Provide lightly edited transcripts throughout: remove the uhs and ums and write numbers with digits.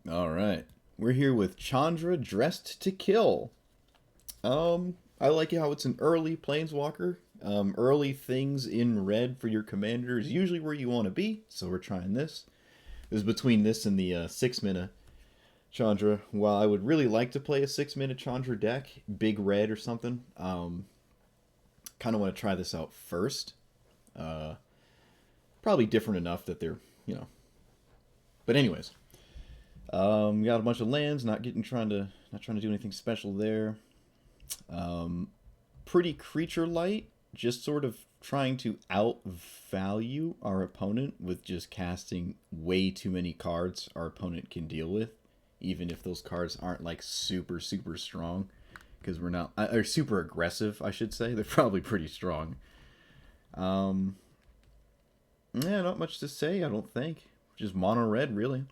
All right. We're here with Chandra dressed to kill. I like how it's an early planeswalker. Early things in red for your commander is usually where you want to be, so we're trying this. It was between this and the 6 mana Chandra. While I would really like to play a 6 mana Chandra deck, big red or something, kind of want to try this out first. Probably different enough that they're. But anyways, got a bunch of lands. Not trying to do anything special there. Pretty creature light. Just sort of trying to outvalue our opponent with just casting way too many cards our opponent can deal with, even if those cards aren't like super strong, because we're not, or super aggressive, I should say. They're probably pretty strong. Yeah, not much to say, I don't think. Just mono red, really.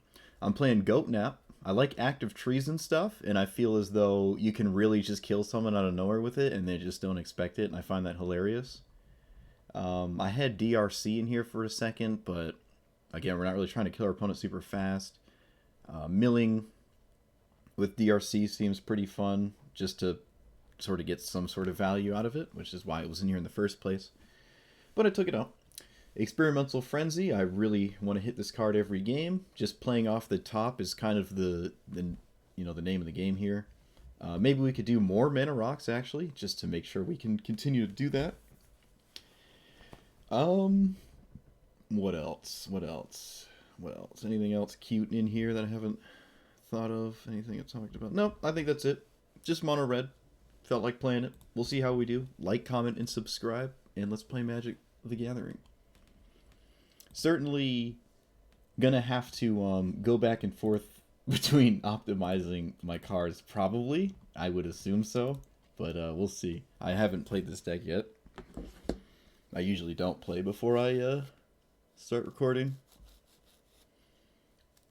I'm playing Goat Nap. I like Act of Treason stuff, and I feel as though you can really just kill someone out of nowhere with it, and they just don't expect it, and I find that hilarious. I had DRC in here for a second, but again, we're not really trying to kill our opponent super fast. Milling with DRC seems pretty fun, just to sort of get some sort of value out of it, which is why it was in here in the first place. But I took it out. Experimental Frenzy, I really want to hit this card every game. Just playing off the top is kind of the name of the game here. Maybe we could do more mana rocks, actually, just to make sure we can continue to do that. What else? Anything else cute in here that I haven't thought of? Anything I talked about? Nope, I think that's it. Just mono red. Felt like playing it. We'll see how we do. Like, comment, and subscribe, and let's play Magic the Gathering. Certainly gonna have to go back and forth between optimizing my cards, probably. I would assume so, but we'll see. I haven't played this deck yet. I usually don't play before I start recording,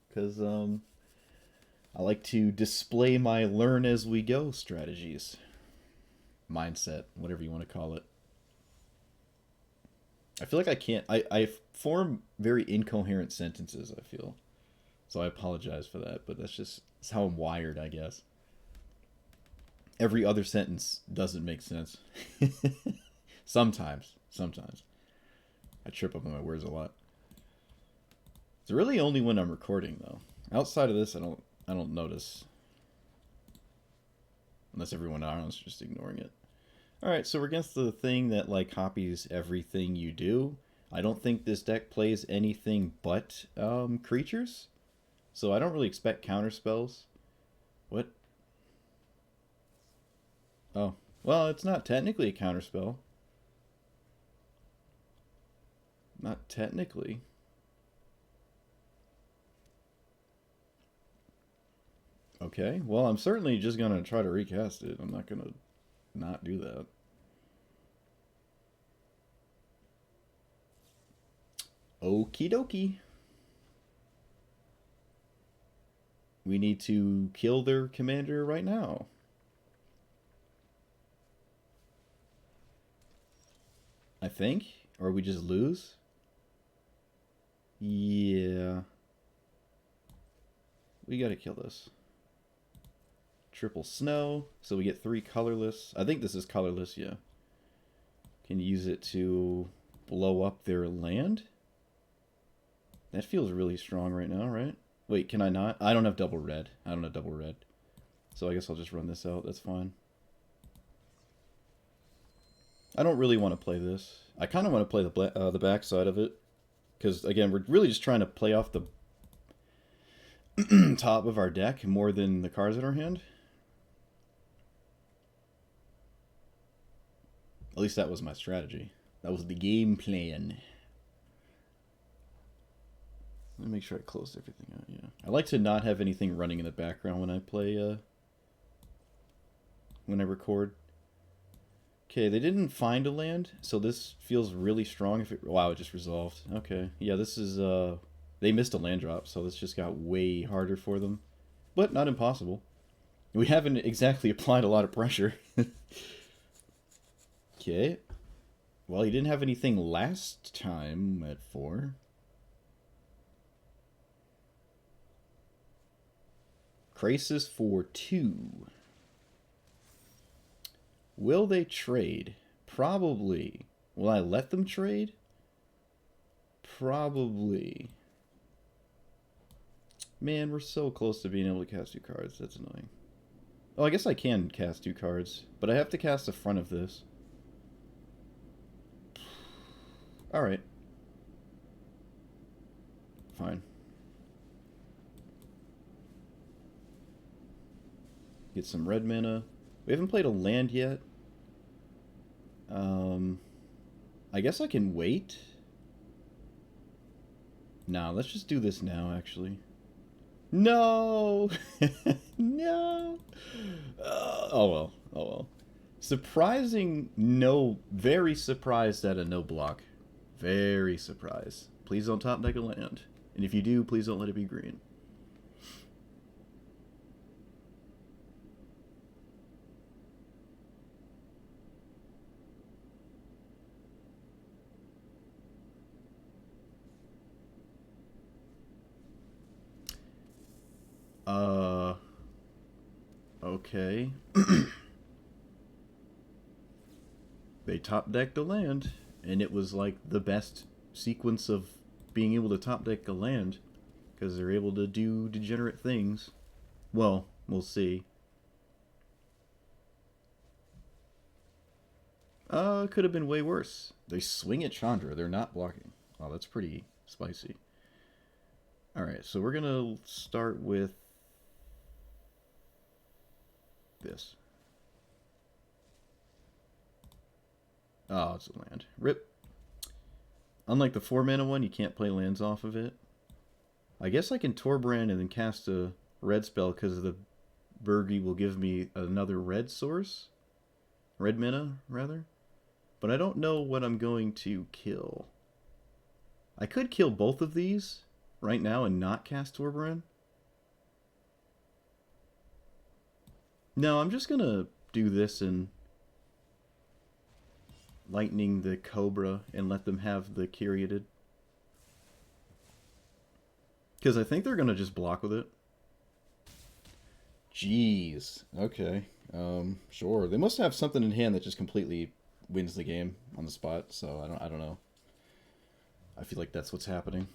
because I like to display my learn as we go strategies, mindset, whatever you want to call it. I feel like I can't. I form very incoherent sentences, I feel. So I apologize for that, but that's how I'm wired, I guess. Every other sentence doesn't make sense. Sometimes. I trip up on my words a lot. It's really only when I'm recording, though. Outside of this, I don't notice. Unless everyone else is just ignoring it. Alright, so we're against the thing that like copies everything you do. I don't think this deck plays anything but creatures. So I don't really expect counter spells. What? Oh. Well, it's not technically a counter spell. Not technically. Okay, well, I'm certainly just going to try to recast it. I'm not going to not do that. Okie dokie. We need to kill their commander right now. I think. Or we just lose. Yeah. We gotta kill this. Triple snow. So we get 3 colorless. I think this is colorless, yeah. Can use it to blow up their land. That feels really strong right now, right? Wait, can I not? I don't have double red. So I guess I'll just run this out. That's fine. I don't really want to play this. I kind of want to play the back side of it. Because, again, we're really just trying to play off the top of our deck more than the cards in our hand. At least that was my strategy. That was the game plan. Let me make sure I closed everything out, yeah. I like to not have anything running in the background when I play, when I record. Okay, they didn't find a land, so this feels really strong. Wow, it just resolved. Okay, yeah, this is, they missed a land drop, so this just got way harder for them. But not impossible. We haven't exactly applied a lot of pressure. Okay. Well, he didn't have anything last time at 4. Crisis for 2. Will they trade? Probably. Will I let them trade? Probably. Man, we're so close to being able to cast 2 cards. That's annoying. Oh, I guess I can cast 2 cards, but I have to cast the front of this. Alright. Fine. Get some red mana. We haven't played a land yet. I guess I can wait. Nah, let's just do this now, actually. No! No! Oh well. Oh well. Surprising, no. Very surprised at a no block. Very surprised. Please don't top deck a land. And if you do, please don't let it be green. Okay. They top decked a land, and it was like the best sequence of being able to top deck a land, because they're able to do degenerate things. Well, we'll see. Could have been way worse. They swing at Chandra, they're not blocking. Oh, that's pretty spicy. Alright, so we're gonna start with this. Oh, it's a land. Rip. Unlike the 4-mana one, you can't play lands off of it. I guess I can Torbrand and then cast a red spell because the Burgi will give me another red source. Red mana, rather. But I don't know what I'm going to kill. I could kill both of these right now and not cast Torbrand. No, I'm just gonna do this and lightning the Cobra and let them have the Kyriadid. Because I think they're gonna just block with it. Jeez. Okay. Sure. They must have something in hand that just completely wins the game on the spot, so I don't know. I feel like that's what's happening.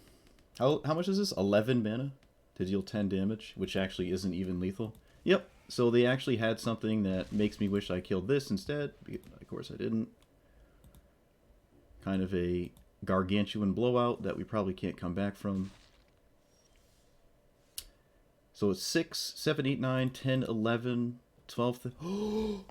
How much is this? 11 mana to deal 10 damage, which actually isn't even lethal. Yep. So they actually had something that makes me wish I killed this instead. Of course I didn't. Kind of a gargantuan blowout that we probably can't come back from. So it's 6, 7, 8, 9, 10, 11, 12... Oh!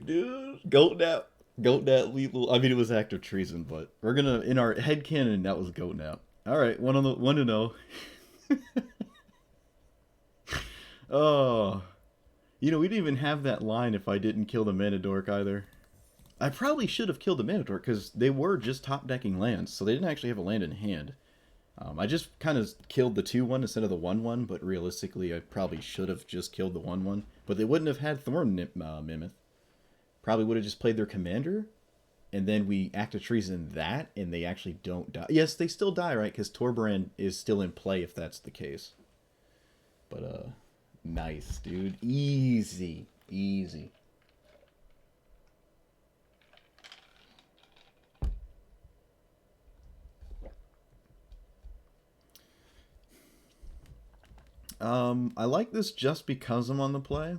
Dude, goat nap lethal. I mean, it was Act of Treason, but we're gonna, in our headcanon, that was goat nap. All right, one to know. Oh, you know, we didn't even have that line if I didn't kill the Mana Dork either. I probably should have killed the Mana Dork because they were just top decking lands, so they didn't actually have a land in hand. I just kind of killed the 2/1 instead of the 1/1, but realistically, I probably should have just killed the 1/1. But they wouldn't have had Thorn Mimith. Probably would have just played their commander, and then we Act of Treason that, and they actually don't die. Yes, they still die, right? Because Torbrand is still in play if that's the case. But, nice, dude. Easy. Easy. I like this just because I'm on the play.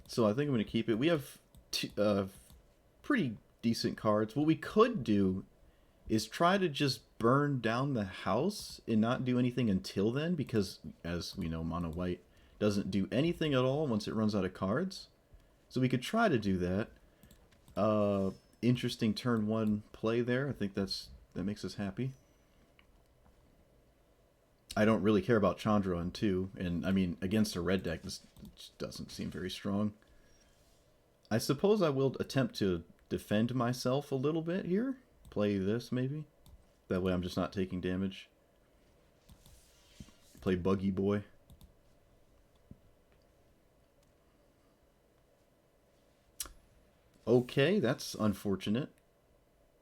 So I think I'm going to keep it. We have pretty decent cards. What we could do is try to just burn down the house and not do anything until then, because, as we know, mono white doesn't do anything at all once it runs out of cards. So we could try to do that. Interesting turn 1 play there. I think that makes us happy. I don't really care about Chandra on 2, and I mean, against a red deck, this doesn't seem very strong. I suppose I will attempt to defend myself a little bit here. Play this, maybe. That way I'm just not taking damage. Play Buggy Boy. Okay, that's unfortunate.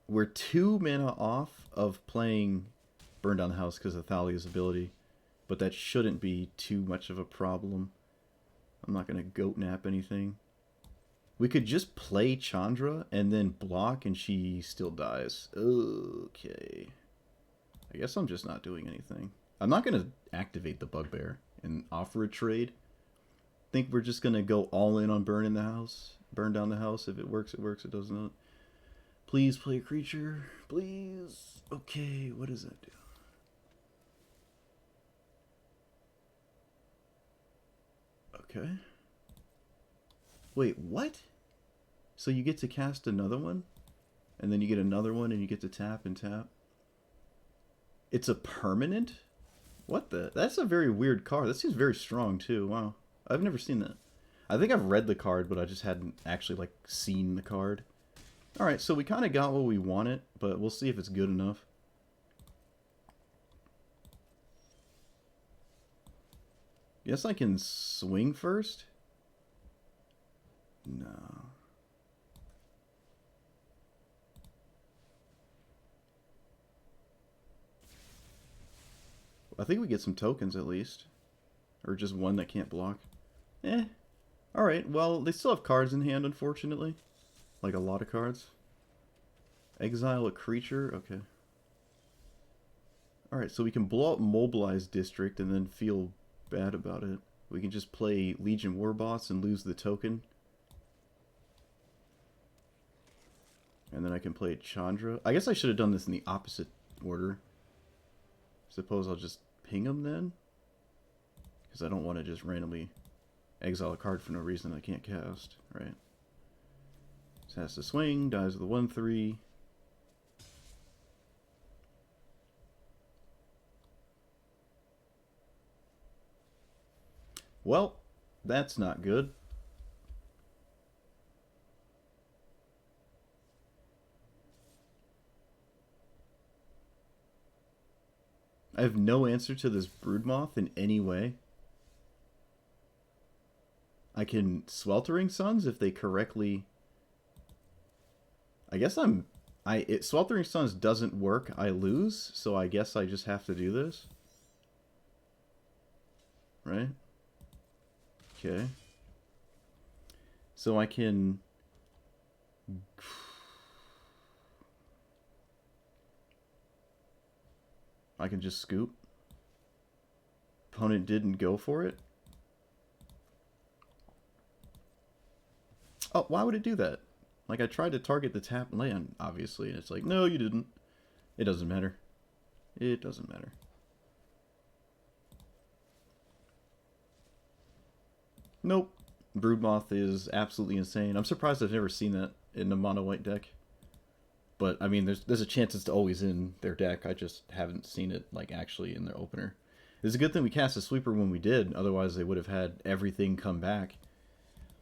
We're 2 mana off of playing Burn Down the House because of Thalia's ability, but that shouldn't be too much of a problem. I'm not going to goat nap anything. We could just play Chandra and then block and she still dies. Okay. I guess I'm just not doing anything. I'm not going to activate the Bugbear and offer a trade. I think we're just going to go all in on Burn Down the House. If it works, it works. It does not. Please play a creature. Please. Okay, what does that do? Okay. Wait, what? So you get to cast another one? And then you get another one and you get to tap and tap? It's a permanent? What the? That's a very weird card. That seems very strong too. Wow. I've never seen that. I think I've read the card, but I just hadn't actually, like, seen the card. Alright, so we kind of got what we wanted, but we'll see if it's good enough. Guess I can swing first? No. I think we get some tokens at least. Or just one that can't block. Eh. Alright, well, they still have cards in hand, unfortunately. Like a lot of cards. Exile a creature? Okay. Alright, so we can blow up Mobilize District and then feel bad about it. We can just play Legion Warboss and lose the token. And then I can play Chandra. I guess I should have done this in the opposite order. Suppose I'll just ping him then? Because I don't want to just randomly exile a card for no reason I can't cast, right? So has to swing, dies with a 1/3. Well, that's not good. I have no answer to this Broodmoth in any way. I can Sweltering Suns if they correctly... I guess Sweltering Suns doesn't work, I lose, so I guess I just have to do this. Right? Okay. So I can... I can just scoop. Opponent didn't go for it. Oh, why would it do that? Like, I tried to target the tap land, obviously, and it's like, no, you didn't. It doesn't matter. It doesn't matter. Nope. Broodmoth is absolutely insane. I'm surprised I've never seen that in a mono-white deck. But, I mean, there's a chance it's always in their deck. I just haven't seen it, like, actually in their opener. It's a good thing we cast a sweeper when we did. Otherwise, they would have had everything come back.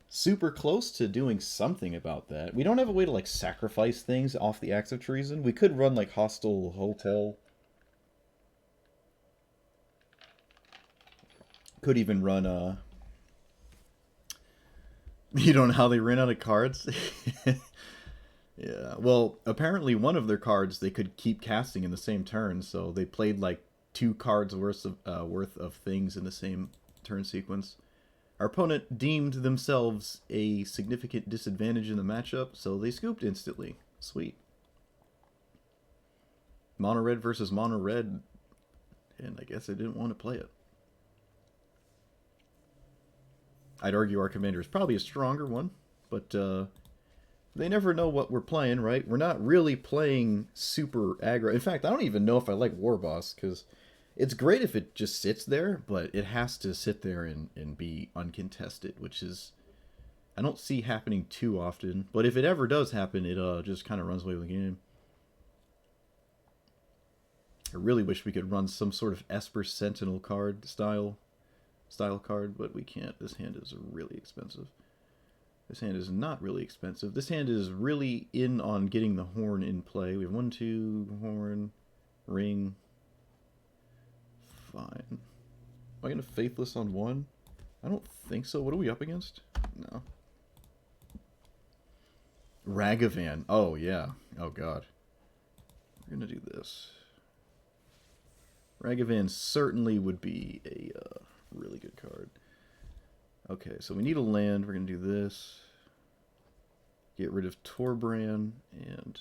Super close to doing something about that. We don't have a way to, like, sacrifice things off the Act of Treason. We could run, like, Hostile Hotel. Could even run, You don't know how they ran out of cards? Yeah, well, apparently one of their cards they could keep casting in the same turn, so they played like 2 cards worth of things in the same turn sequence. Our opponent deemed themselves a significant disadvantage in the matchup, so they scooped instantly. Sweet. Mono red versus mono red, and I guess I didn't want to play it. I'd argue our commander is probably a stronger one, but they never know what we're playing, right? We're not really playing super aggro. In fact, I don't even know if I like Warboss, because it's great if it just sits there, but it has to sit there and be uncontested, which is... I don't see happening too often. But if it ever does happen, it just kind of runs away with the game. I really wish we could run some sort of Esper Sentinel card style card, but we can't. This hand is really expensive. This hand is not really expensive. This hand is really in on getting the horn in play. We have 1, 2, horn. Ring. Fine. Am I going to Faithless on 1? I don't think so. What are we up against? No. Ragavan. Oh, yeah. Oh, God. We're going to do this. Ragavan certainly would be a really good card. Okay, so we need a land. We're going to do this. Get rid of Torbran, and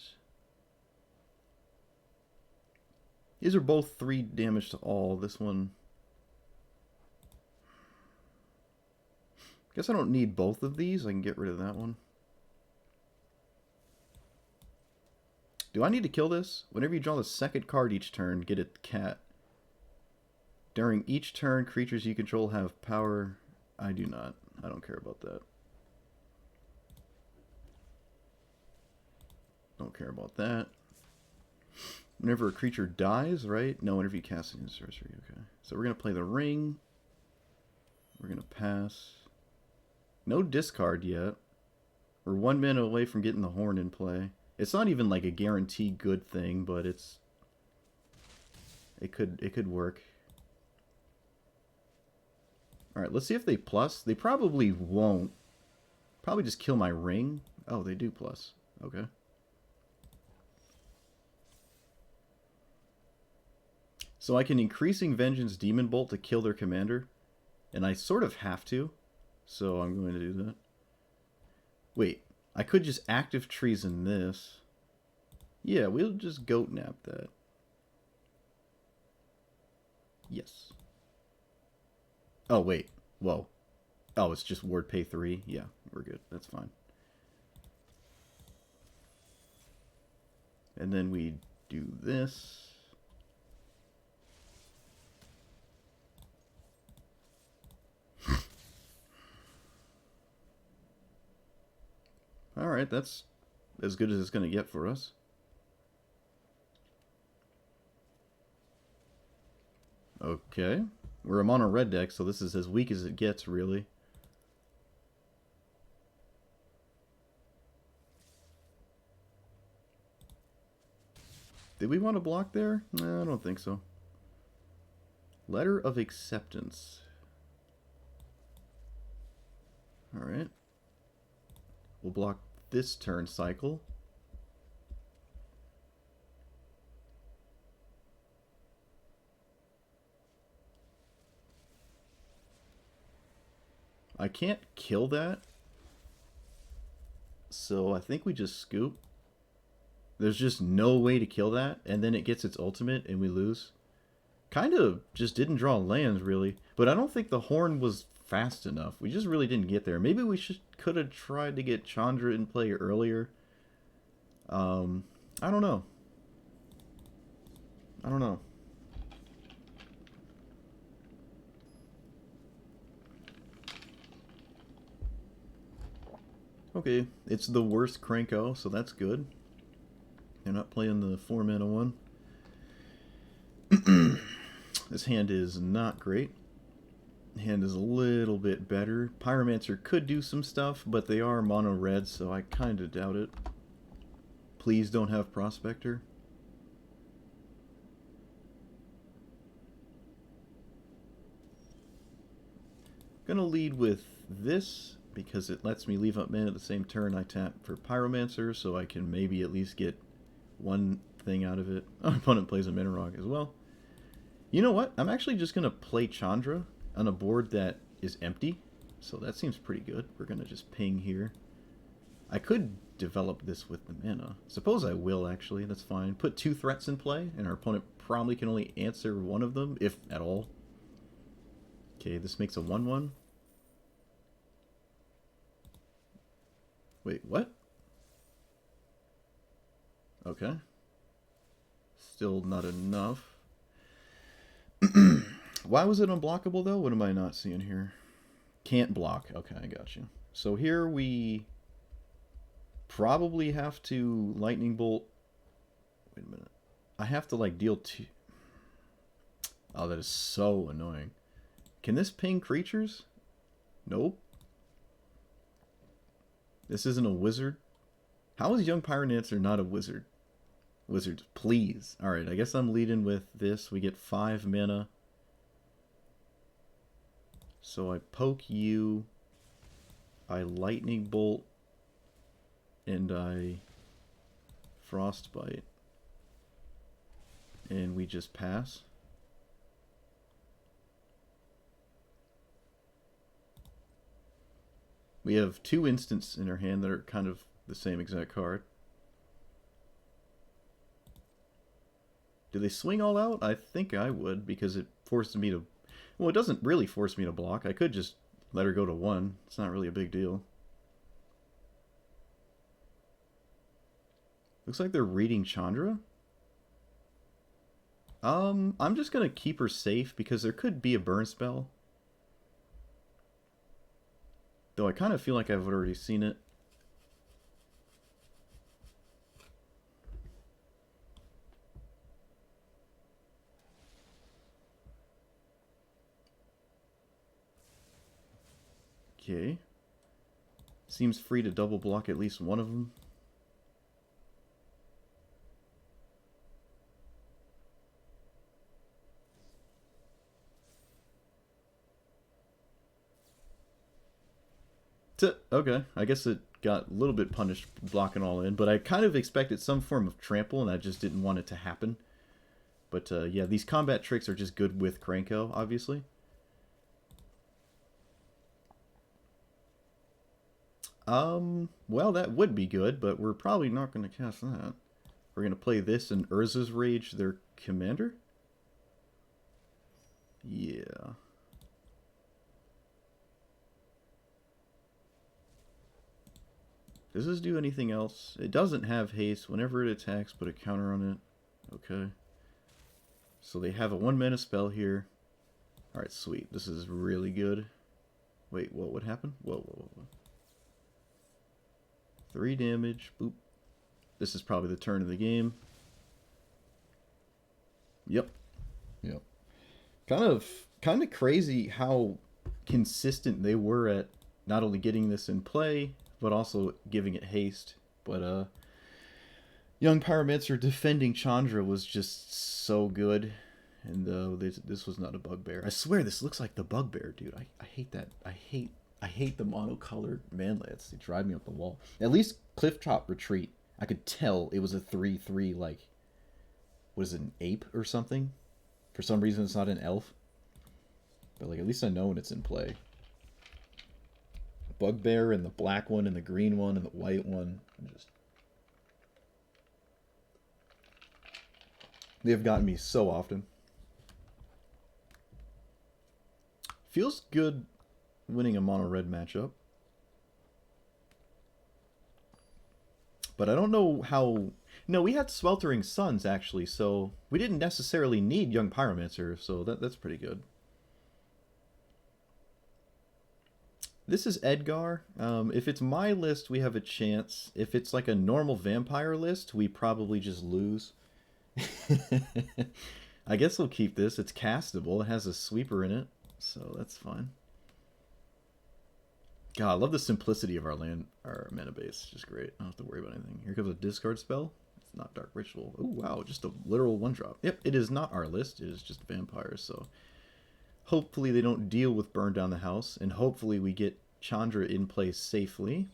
these are both 3 damage to all. This one, guess I don't need both of these. I can get rid of that one. Do I need to kill this? Whenever you draw the second card each turn, get a cat. During each turn, creatures you control have power. I do not. I don't care about that. Don't care about that. Whenever a creature dies, right? No, whenever you cast a sorcery. Okay. So we're going to play the ring. We're going to pass. No discard yet. We're 1 mana away from getting the horn in play. It's not even like a guaranteed good thing, but it could work. Alright, let's see if they plus. They probably won't. Probably just kill my ring. Oh, they do plus. Okay. So I can Increasing Vengeance Demon Bolt to kill their commander. And I sort of have to. So I'm going to do that. Wait, I could just Act of Treason this. Yeah, we'll just Goat Nap that. Yes. Oh, wait. Whoa. Oh, it's just ward pay 3? Yeah, we're good. That's fine. And then we do this. Alright, that's as good as it's going to get for us. Okay. We're a mono red deck, so this is as weak as it gets, really. Did we want to block there? No, I don't think so. Letter of Acceptance. Alright. We'll block this turn cycle. I can't kill that. So I think we just scoop. There's just no way to kill that. And then it gets its ultimate and we lose. Kind of just didn't draw lands, really. But I don't think the horn was fast enough. We just really didn't get there. Maybe we could have tried to get Chandra in play earlier. I don't know. I don't know. Okay, it's the worst Cranko, so that's good. They're not playing the 4 mana one. This hand is not great. Hand is a little bit better. Pyromancer could do some stuff, but they are mono red, so I kind of doubt it. Please don't have Prospector. Gonna lead with this because it lets me leave up mana at the same turn I tap for Pyromancer, so I can maybe at least get one thing out of it. Our opponent plays a Minorog as well. You know what? I'm actually just gonna play Chandra on a board that is empty, so that seems pretty good. We're gonna just ping here. I could develop this with the mana. Suppose I will, actually. That's fine. Put 2 threats in play, and our opponent probably can only answer one of them, if at all. Okay, this makes a 1/1. Wait, what? Okay. Still not enough. Why was it unblockable, though? What am I not seeing here? Can't block. Okay, I got you. So here we probably have to Lightning Bolt. Wait a minute. I have to, like, deal 2. Oh, that is so annoying. Can this ping creatures? Nope. This isn't a wizard. How is Young Pyromancer not a wizard? Wizards, please. Alright, I guess I'm leading with this. We get 5 mana. So I poke you. I Lightning Bolt. And I Frostbite. And we just pass. We have 2 instants in our hand that are kind of the same exact card. Do they swing all out? I think I would, because it forces me to... Well, it doesn't really force me to block. I could just let her go to 1. It's not really a big deal. Looks like they're reading Chandra. I'm just going to keep her safe, because there could be a burn spell. Though I kind of feel like I've already seen it. Okay. Seems free to double block at least one of them. Okay, I guess it got a little bit punished blocking all in, but I kind of expected some form of trample, and I just didn't want it to happen. But yeah, these combat tricks are just good with Krenko, obviously. Well, that would be good, but we're probably not going to cast that. We're going to play this and Urza's Rage, their commander? Yeah. Does this do anything else? It doesn't have haste. Whenever it attacks, put a counter on it. Okay. So they have a 1 mana spell here. Alright, sweet. This is really good. Wait, what would happen? Whoa. 3 damage. Boop. This is probably the turn of the game. Yep. Kind of crazy how consistent they were at not only getting this in play, but also giving it haste. But Young Pyromancer defending Chandra was just so good. And this was not a Bugbear. I swear this looks like the Bugbear, dude. I hate that. I hate the monocolored manlands. They drive me up the wall. At least Clifftop Retreat, I could tell it was a 3/3, like, was it an ape or something? For some reason it's not an elf. But like, at least I know when it's in play. Bugbear and the black one and the green one and the white one. They have gotten me so often. Feels good winning a mono red matchup. But I don't know how... No, we had Sweltering Suns, actually, so we didn't necessarily need Young Pyromancer, so that's pretty good. This is Edgar. If it's my list, we have a chance. If it's like a normal vampire list, we probably just lose. I guess we'll keep this. It's castable. It has a sweeper in it, so that's fine. God, I love the simplicity of our mana base. It's just great. I don't have to worry about anything. Here comes a discard spell. It's not Dark Ritual. Oh, wow, just a literal 1-drop. Yep, it is not our list. It is just vampires, so hopefully they don't deal with Burn Down the House, and hopefully we get Chandra in place safely.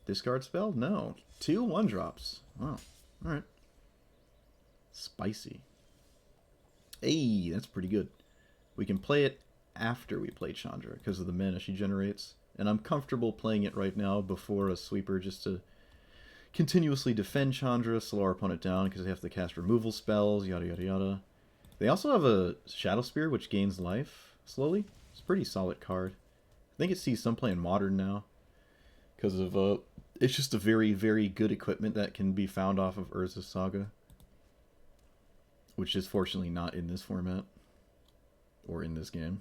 Discard spell? No. 2 1-drops. Wow. Alright. Spicy. Hey, that's pretty good. We can play it after we play Chandra because of the mana she generates. And I'm comfortable playing it right now before a sweeper just to continuously defend Chandra, slow our opponent down because they have to cast removal spells, yada yada yada. They also have a Shadow Spear which gains life slowly. It's a pretty solid card. I think it sees some play in Modern now because of it's just a very, very good equipment that can be found off of Urza's Saga, which is fortunately not in this format or in this game.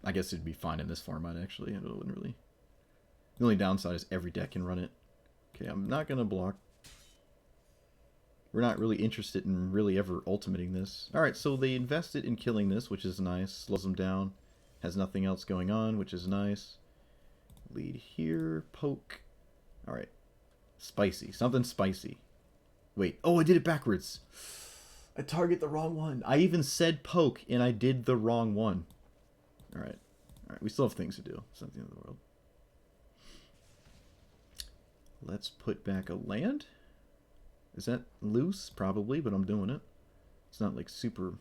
I guess it'd be fine in this format, actually. It wouldn't really... The only downside is every deck can run it. Okay, I'm not going to block. We're not really interested in really ever ultimating this. Alright, so they invested in killing this, which is nice. Slows them down. Has nothing else going on, which is nice. Lead here. Poke. Alright. Spicy. Something spicy. Wait. Oh, I did it backwards. I target the wrong one. I even said poke, and I did the wrong one. Alright. Alright, we still have things to do. It's not the end of the world. Let's put back a land. Is that loose? Probably, but I'm doing it. It's not, like, super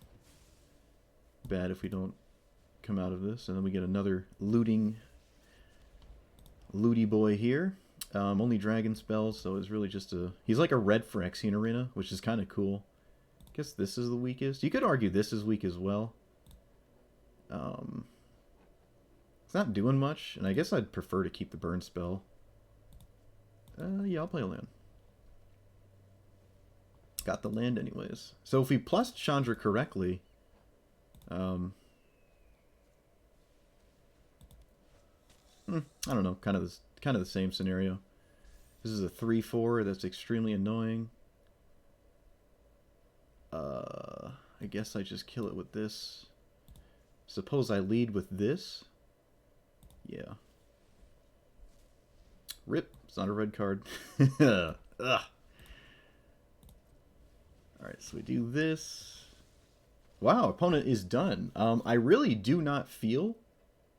bad if we don't come out of this. And then we get another looty boy here. Only dragon spells, so it's really just a... He's like a red Phyrexian Arena, which is kind of cool. I guess this is the weakest. You could argue this is weak as well. It's not doing much, and I guess I'd prefer to keep the burn spell. Yeah, I'll play a land. Got the land anyways. So if we plus Chandra correctly... I don't know, kind of the same scenario. This is a 3/4 that's extremely annoying. I guess I just kill it with this. Suppose I lead with this. Yeah. Rip. It's not a red card. Ugh. Alright, so we do this. Wow, opponent is done. I really do not feel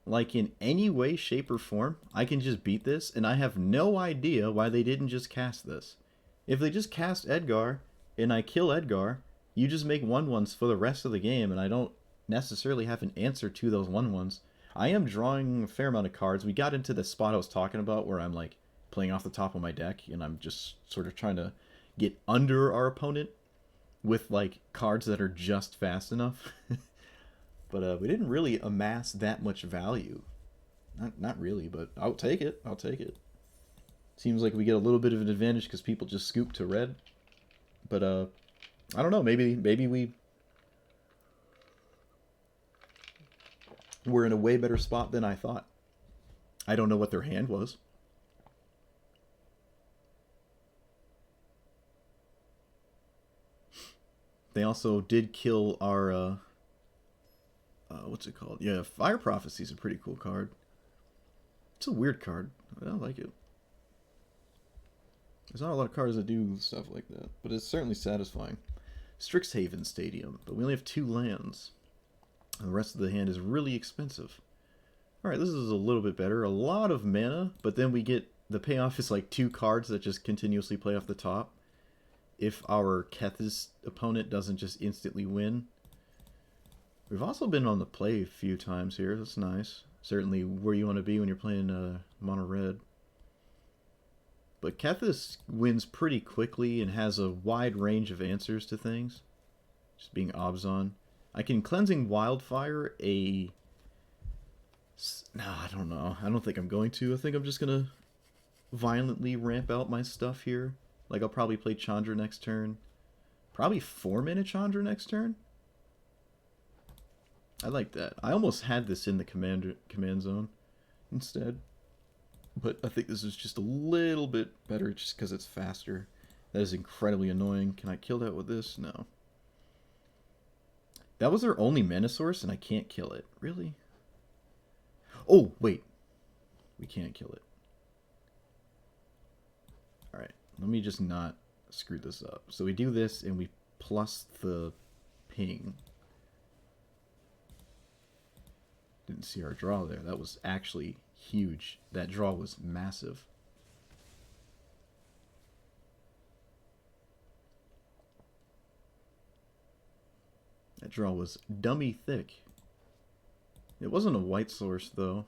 like in any way, shape, or form I can just beat this, and I have no idea why they didn't just cast this. If they just cast Edgar, and I kill Edgar, you just make 1/1s for the rest of the game, and I don't necessarily have an answer to those 1/1s. I am drawing a fair amount of cards. We got into the spot I was talking about where I'm like playing off the top of my deck, and I'm just sort of trying to get under our opponent with like cards that are just fast enough. But we didn't really amass that much value. Not really, but I'll take it. I'll take it. Seems like we get a little bit of an advantage because people just scoop to red. But I don't know. Maybe we're in a way better spot than I thought. I don't know what their hand was. They also did kill our what's it called? Yeah, Fire Prophecy is a pretty cool card. It's a weird card. I like it. There's not a lot of cards that do stuff like that, but it's certainly satisfying. Strixhaven Stadium, but we only have 2 lands. And the rest of the hand is really expensive. Alright, this is a little bit better. A lot of mana, but then we get... The payoff is like 2 cards that just continuously play off the top. If our Kethis opponent doesn't just instantly win. We've also been on the play a few times here. That's nice. Certainly where you want to be when you're playing mono red. But Kethis wins pretty quickly and has a wide range of answers to things. Just being Obzon. I can Cleansing Wildfire a... No, I don't know. I don't think I'm going to. I think I'm just going to violently ramp out my stuff here. Like, I'll probably play Chandra next turn. Probably 4-mana Chandra next turn. I like that. I almost had this in the command zone instead. But I think this is just a little bit better just because it's faster. That is incredibly annoying. Can I kill that with this? No. That was their only mana source, and I can't kill it. Really? Oh, wait. We can't kill it. Alright. Let me just not screw this up. So we do this, and we plus the ping. Didn't see our draw there. That was actually huge. That draw was massive. That draw was dummy thick. It wasn't a white source, though.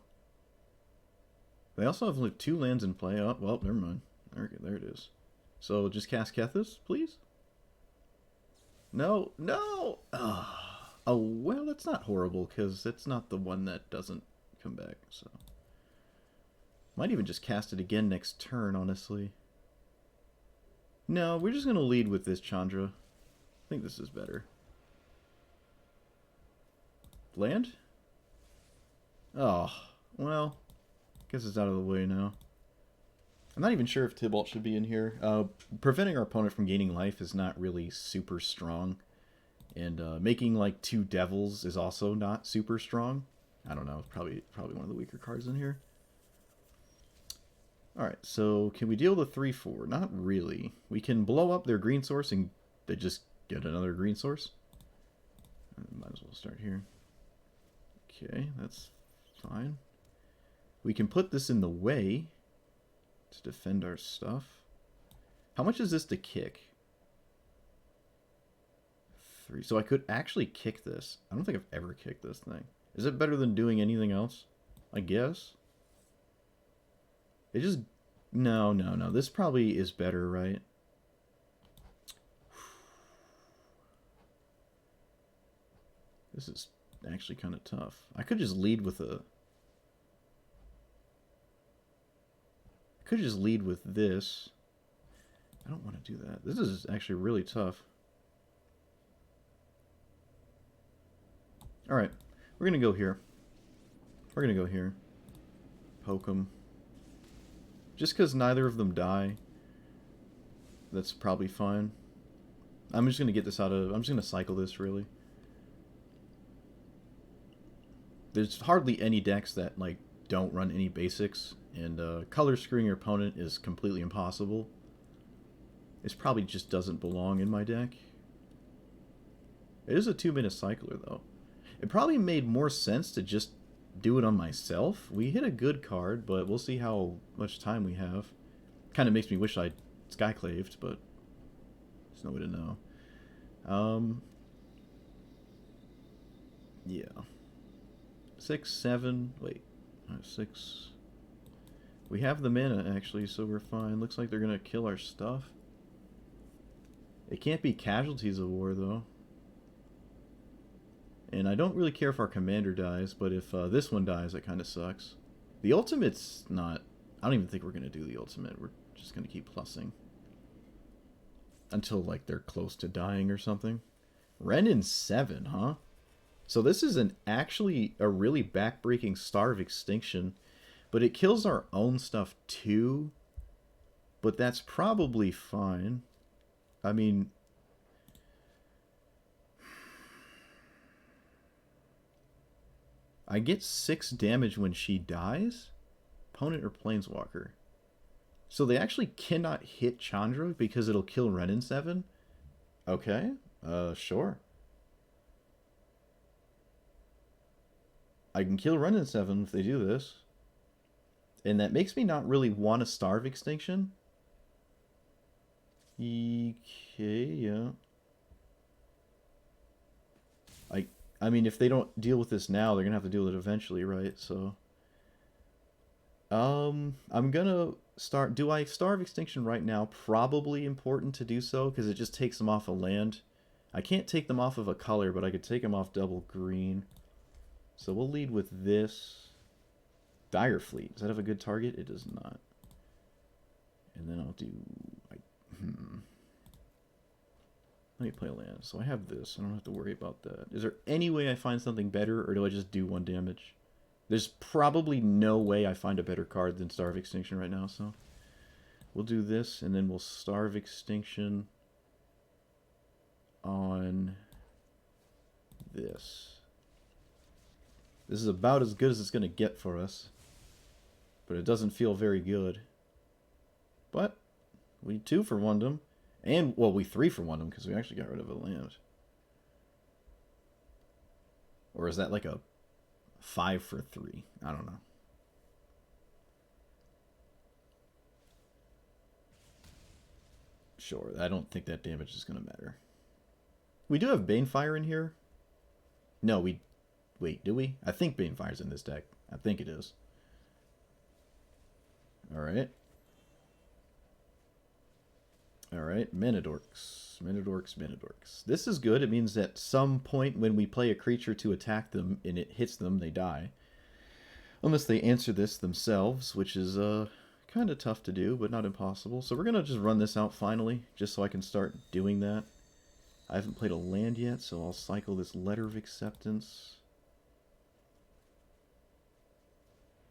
They also have like 2 lands in play. Oh, well, never mind. Okay, there it is. So just cast Kethis, please? No, no! Oh, well, that's not horrible, because it's not the one that doesn't come back, so... Might even just cast it again next turn, honestly. No, we're just going to lead with this Chandra. I think this is better. Land? Oh, well, guess it's out of the way now. I'm not even sure if Tybalt should be in here. Preventing our opponent from gaining life is not really super strong. And making like 2 devils is also not super strong. I don't know, probably one of the weaker cards in here. Alright, so can we deal the 3-4? Not really. We can blow up their green source and they just get another green source. Might as well start here. Okay, that's fine. We can put this in the way to defend our stuff. How much is this to kick? 3. So I could actually kick this. I don't think I've ever kicked this thing. Is it better than doing anything else? I guess. It just... No. This probably is better, right? This is actually kind of tough. I could just lead with a... I could just lead with this. I don't want to do that. This is actually really tough. Alright. We're going to go here. We're going to go here. Poke them. Just because neither of them die, that's probably fine. I'm just going to get this out of... I'm just going to cycle this, really. There's hardly any decks that, like, don't run any basics, and color screwing your opponent is completely impossible. This probably just doesn't belong in my deck. It is a 2-minute cycler, though. It probably made more sense to just do it on myself. We hit a good card, but we'll see how much time we have. Kind of makes me wish I'd Skyclaved, but there's no way to know. Yeah. 6, 7, wait, 6. We have the mana, actually, so we're fine. Looks like they're going to kill our stuff. It can't be Casualties of War, though. And I don't really care if our commander dies, but if this one dies, that kind of sucks. The ultimate's not... I don't even think we're going to do the ultimate. We're just going to keep plussing. Until, like, they're close to dying or something. Renin 7, huh? So this is actually a really backbreaking Star of Extinction, but it kills our own stuff too. But that's probably fine. I mean, I get 6 damage when she dies? Opponent or Planeswalker? So they actually cannot hit Chandra because it'll kill Renin 7? Okay, sure. I can kill Renin 7 if they do this. And that makes me not really want to Starve Extinction. Okay, yeah. I mean, if they don't deal with this now, they're going to have to deal with it eventually, right? So, I'm going to start... Do I Starve Extinction right now? Probably important to do so, because it just takes them off a land. I can't take them off of a color, but I could take them off double green. So we'll lead with this. Dire Fleet. Does that have a good target? It does not. And then I'll do... Let me play a land. So I have this. I don't have to worry about that. Is there any way I find something better, or do I just do 1 damage? There's probably no way I find a better card than Starve Extinction right now, so... We'll do this, and then we'll Starve Extinction on this. This is about as good as it's going to get for us. But it doesn't feel very good. But we 2 for 1'd them. And, well, we 3 for 1'd them because we actually got rid of a land. Or is that like a 5 for 3? I don't know. Sure, I don't think that damage is going to matter. We do have Banefire in here. No, we... Wait, do we? I think Banefire's in this deck. I think it is. Alright. Alright, Manadorks. Manadorks. This is good. It means at some point when we play a creature to attack them and it hits them, they die. Unless they answer this themselves, which is kind of tough to do, but not impossible. So we're going to just run this out finally, just so I can start doing that. I haven't played a land yet, so I'll cycle this Letter of Acceptance.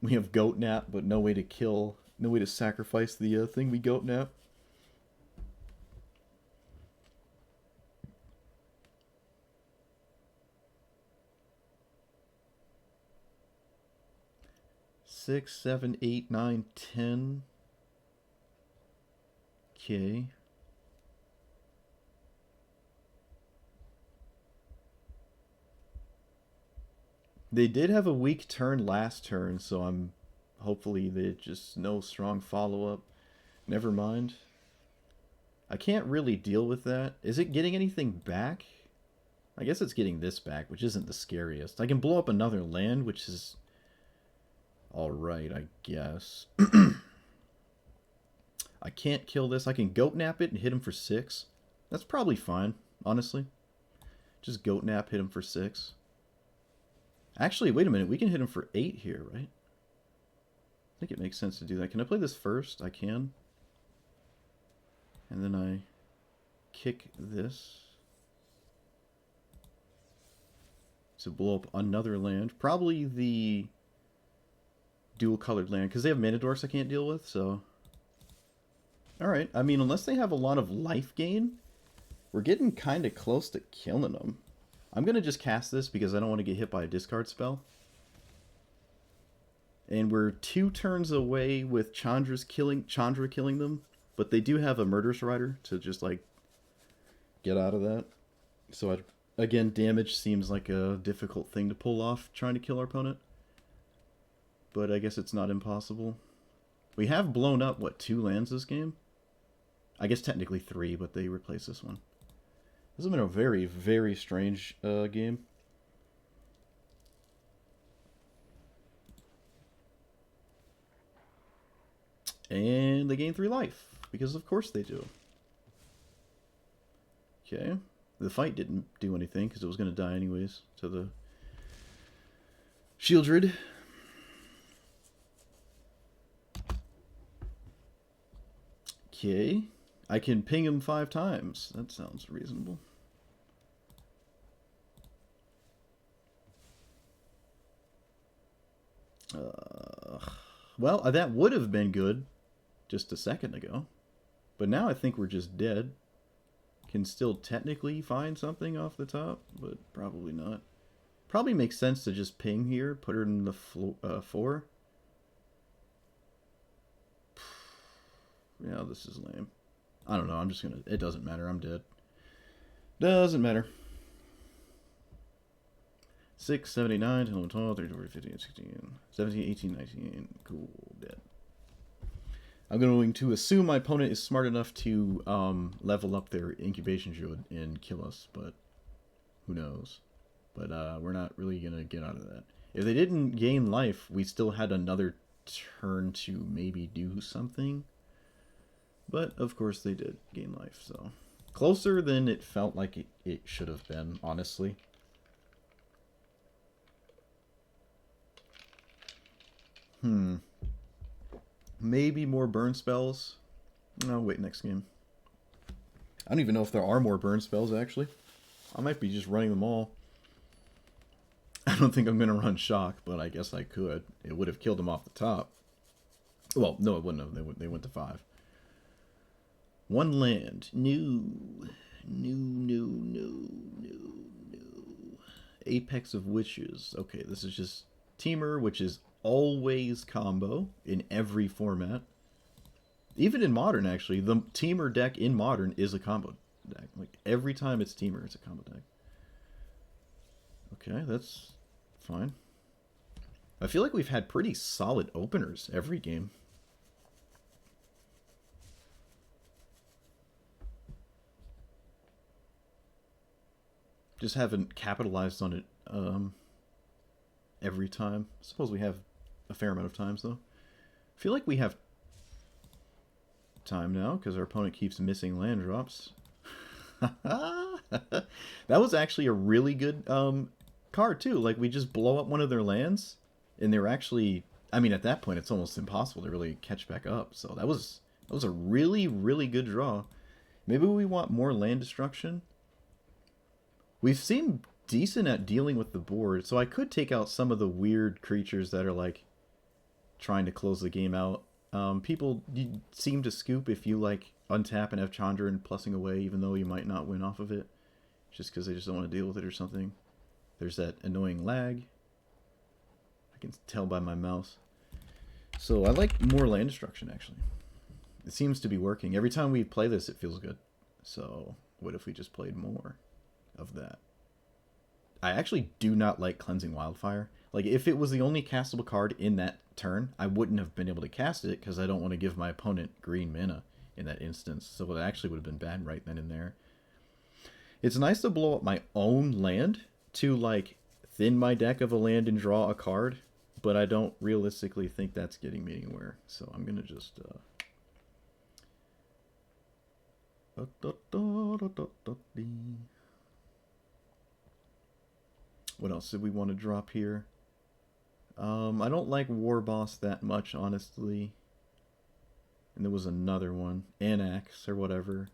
We have Goat Nap, but no way to kill, no way to sacrifice the thing we Goat Nap. Six, 7, 8, 9, 10. Okay. They did have a weak turn last turn, so I'm hopefully they just no strong follow-up. Never mind. I can't really deal with that. Is it getting anything back? I guess it's getting this back, which isn't the scariest. I can blow up another land, which is alright, I guess. I can't kill this. I can goat nap it and hit him for 6. That's probably fine, honestly. Just goat nap, hit him for 6. Actually, wait a minute. We can hit him for 8 here, right? I think it makes sense to do that. Can I play this first? I can. And then I kick this to blow up another land. Probably the dual-colored land, because they have mana dorks I can't deal with, so... Alright, I mean, unless they have a lot of life gain, we're getting kind of close to killing them. I'm going to just cast this because I don't want to get hit by a discard spell. And we're 2 turns away with Chandra killing them, but they do have a Murderous Rider to just, like, get out of that. So, again, damage seems like a difficult thing to pull off trying to kill our opponent. But I guess it's not impossible. We have blown up, what, 2 lands this game? I guess technically 3, but they replaced this one. This has been a very, very strange game. And they gain 3 life, because of course they do. Okay. The fight didn't do anything, because it was going to die anyways to the Shieldred. Okay. I can ping him 5 times. That sounds reasonable. Well, that would have been good just a second ago. But now I think we're just dead. Can still technically find something off the top, but probably not. Probably makes sense to just ping here, put her in the 4. Yeah, this is lame. I don't know, I'm just gonna... It doesn't matter, I'm dead. Doesn't matter. 6, 7, 8, 9, 10, 11, 12, 13, 14, 15, 16, 17, 18, 19. Cool, dead. I'm going to assume my opponent is smart enough to level up their Incubation Druid and kill us, but who knows. But we're not really going to get out of that. If they didn't gain life, we still had another turn to maybe do something. But, of course, they did gain life, so... Closer than it felt like it should have been, honestly. Maybe more burn spells. No, wait, next game. I don't even know if there are more burn spells, actually. I might be just running them all. I don't think I'm going to run Shock, but I guess I could. It would have killed them off the top. Well, no, it wouldn't have. They went to 5. 1 land. New. Apex of Witches. Okay, this is just Teamer, which is always combo in every format. Even in Modern, actually. The Teamer deck in Modern is a combo deck. Like, every time it's Teamer, it's a combo deck. Okay, that's fine. I feel like we've had pretty solid openers every game. Just haven't capitalized on it every time. I suppose we have a fair amount of times, though. I feel like we have time now, because our opponent keeps missing land drops. That was actually a really good card, too. Like, we just blow up one of their lands, and they're actually... I mean, at that point, it's almost impossible to really catch back up. So that was a really, really good draw. Maybe we want more land destruction. We've seemed decent at dealing with the board, so I could take out some of the weird creatures that are, like, trying to close the game out. People seem to scoop if you, like, untap and have Chandra and plussing away, even though you might not win off of it, just because they just don't want to deal with it or something. There's that annoying lag. I can tell by my mouse. So I like more land destruction, actually. It seems to be working. Every time we play this, it feels good. So what if we just played more of that? I actually do not like Cleansing Wildfire. Like, if it was the only castable card in that turn, I wouldn't have been able to cast it because I don't want to give my opponent green mana in that instance. So it actually would have been bad right then and there. It's nice to blow up my own land to, like, thin my deck of a land and draw a card, but I don't realistically think that's getting me anywhere. So I'm going to just... What else did we want to drop here? I don't like War Boss that much, honestly. And there was another one, Anax or whatever.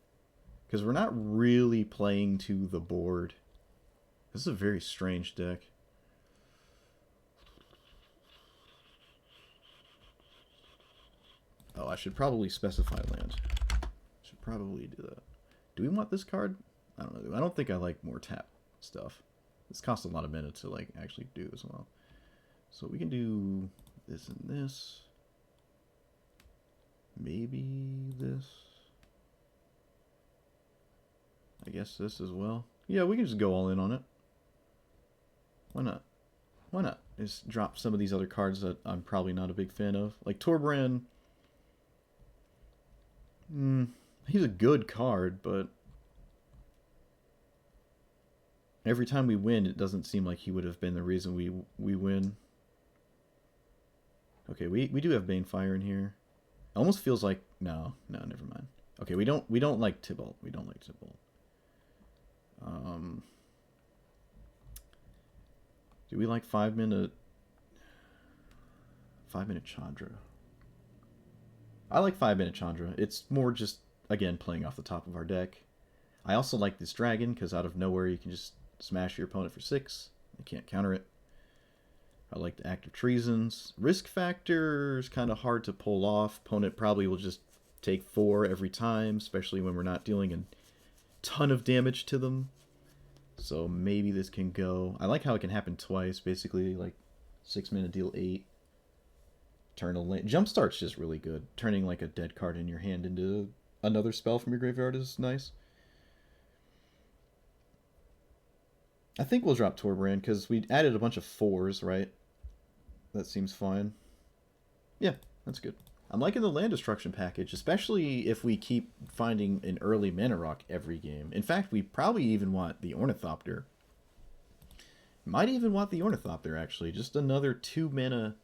Because we're not really playing to the board. This is a very strange deck. Oh, I should probably specify land. Should probably do that. Do we want this card? I don't know. I don't think I like more tap stuff. This costs a lot of mana to, like, actually do as well. So we can do this and this. Maybe this. I guess this as well. Yeah, we can just go all in on it. Why not? Why not? Just drop some of these other cards that I'm probably not a big fan of. Like Torbrand. He's a good card, but every time we win, it doesn't seem like he would have been the reason we win. Okay, we do have Banefire in here. It almost feels like no, never mind. Okay, we don't like Tybalt. We don't like Tybalt. Do we like 5-minute Chandra? I like 5-minute Chandra. It's more just, again, playing off the top of our deck. I also like this dragon because out of nowhere you can just smash your opponent for 6. They can't counter it. I like the Act of Treasons. Risk factor is kind of hard to pull off. Opponent probably will just take 4 every time, especially when we're not dealing a ton of damage to them. So maybe this can go. I like how it can happen twice, basically, like 6 mana, deal 8. Turn a land. Jumpstart's just really good. Turning like a dead card in your hand into another spell from your graveyard is nice. I think we'll drop Torbrand because we added a bunch of 4s, right? That seems fine. Yeah, that's good. I'm liking the land destruction package, especially if we keep finding an early mana rock every game. In fact, we probably even want the Ornithopter. Might even want the Ornithopter, actually. Just another 2 mana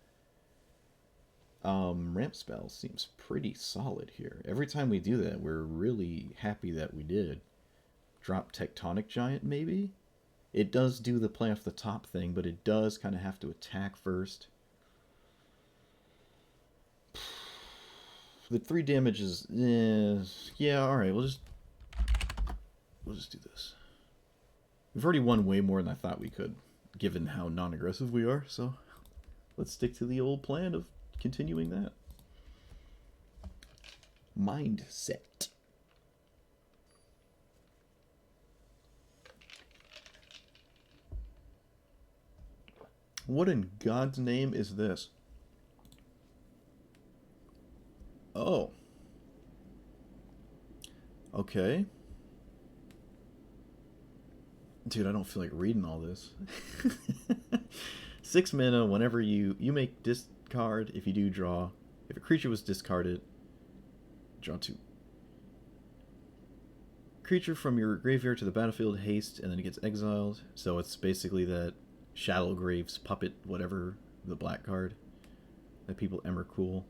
ramp spell seems pretty solid here. Every time we do that, we're really happy that we did. Drop Tectonic Giant, maybe? It does do the play off the top thing, but it does kind of have to attack first. The 3 damage is... yeah, alright, we'll just do this. We've already won way more than I thought we could, given how non-aggressive we are, so let's stick to the old plan of continuing that. Mindset. What in God's name is this? Oh. Okay. Dude, I don't feel like reading all this. 6 mana, whenever you make discard, if you do draw. If a creature was discarded, draw 2. Creature from your graveyard to the battlefield, haste, and then it gets exiled. So it's basically that Shadowgrave's puppet, whatever, the black card that people Emrakul.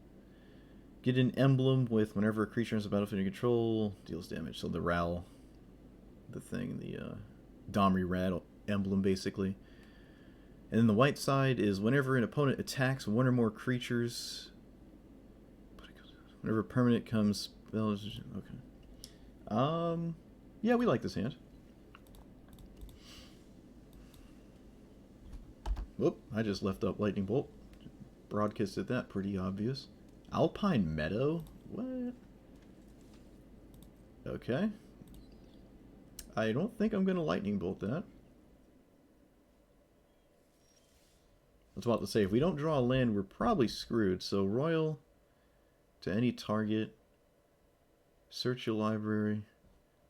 Get an emblem with whenever a creature has a battlefield under control, deals damage. So the Ral, the thing, the Domri Rat emblem, basically. And then the white side is whenever an opponent attacks one or more creatures. Whenever a permanent comes, okay. Yeah, we like this hand. Whoop! I just left up Lightning Bolt. Broadcasted that, pretty obvious. Alpine Meadow? What? Okay. I don't think I'm going to Lightning Bolt that. I was about to say, if we don't draw a land, we're probably screwed. So Royal to any target. Search your library.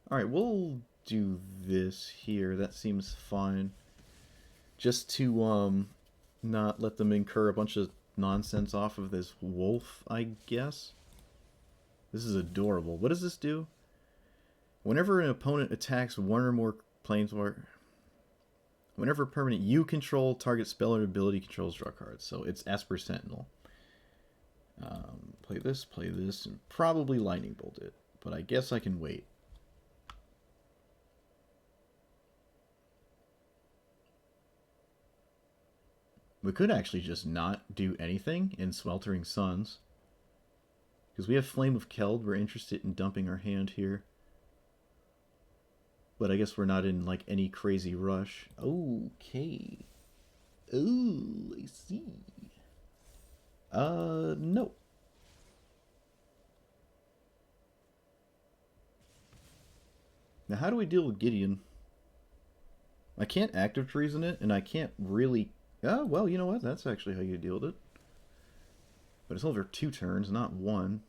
Alright, we'll do this here. That seems fine. Just to not let them incur a bunch of nonsense off of this wolf, I guess. This is adorable. What does this do? Whenever an opponent attacks one or more planeswalkers, whenever a permanent you control, target spell or ability controls, draw cards. So it's Esper Sentinel. Play this, and probably Lightning Bolt it. But I guess I can wait. We could actually just not do anything in Sweltering Suns. Because we have Flame of Keld, we're interested in dumping our hand here. But I guess we're not in like any crazy rush. Okay. Oh, I see. No. Now how do we deal with Gideon? I can't Act of Treason it, and I can't really... Oh, well, you know what? That's actually how you deal with it. But it's over 2 turns, not 1.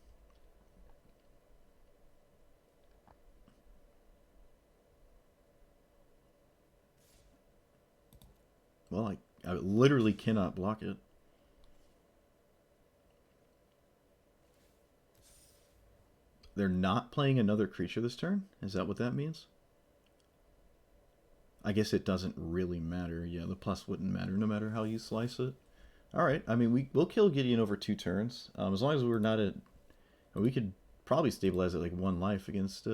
Well, I literally cannot block it. They're not playing another creature this turn? Is that what that means? I guess it doesn't really matter. Yeah, the plus wouldn't matter no matter how you slice it. Alright, I mean, we'll kill Gideon over 2 turns. As long as we're not at... We could probably stabilize it like 1 life against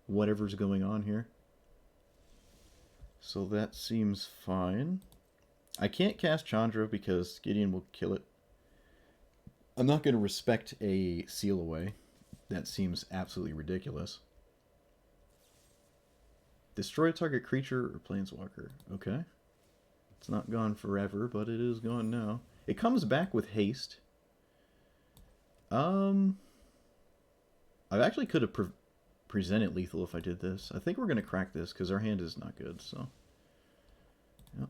whatever's going on here. So that seems fine. I can't cast Chandra because Gideon will kill it. I'm not going to respect a seal away. That seems absolutely ridiculous. Destroy a target creature or planeswalker. Okay. It's not gone forever, but it is gone now. It comes back with haste. I actually could have presented lethal if I did this. I think we're going to crack this because our hand is not good, so... Yep.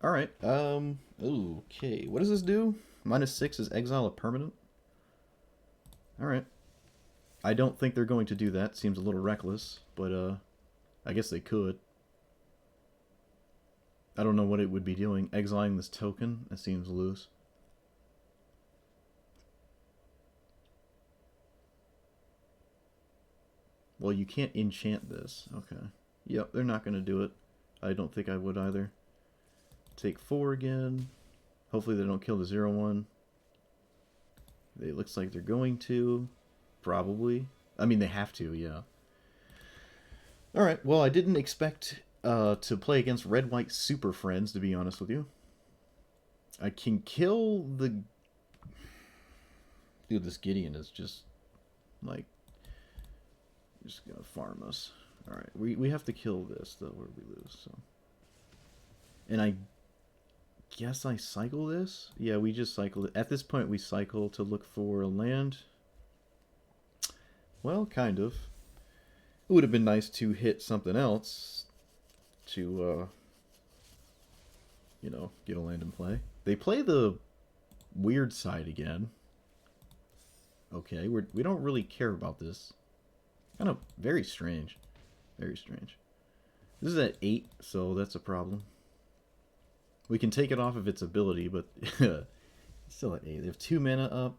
Alright, okay. What does this do? -6 is exile a permanent. Alright. I don't think they're going to do that. Seems a little reckless, but I guess they could. I don't know what it would be doing. Exiling this token? That seems loose. Well, you can't enchant this. Okay. Yep, they're not going to do it. I don't think I would either. Take 4 again. Hopefully they don't kill the 0/1. It looks like they're going to. Probably. I mean, they have to, yeah. Alright, well, I didn't expect to play against Red-White Super Friends, to be honest with you. I can kill the... Dude, this Gideon is just, like... Just gonna farm us. Alright, we have to kill this, though, or we lose, so... And I guess I cycle this? Yeah, we just cycled it. At this point, we cycle to look for a land. Well, kind of. It would have been nice to hit something else to, you know, get a land in play. They play the weird side again. Okay, we don't really care about this. Kind of very strange. Very strange. This is at 8, so that's a problem. We can take it off of its ability, but it's still at 8. They have 2 mana up.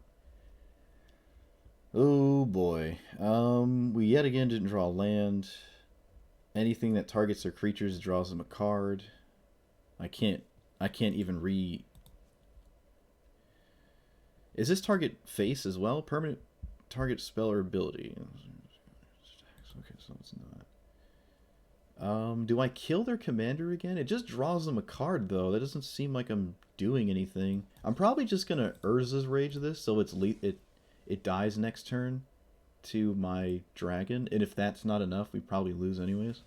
Oh boy. We yet again didn't draw land. Anything that targets their creatures draws them a card. I can't even re... Is this target face as well? Permanent target spell or ability. Okay, so it's not. Do I kill their commander again? It just draws them a card, though. That doesn't seem like I'm doing anything. I'm probably just gonna Urza's Rage this, so it dies next turn to my dragon. And if that's not enough, we probably lose anyways.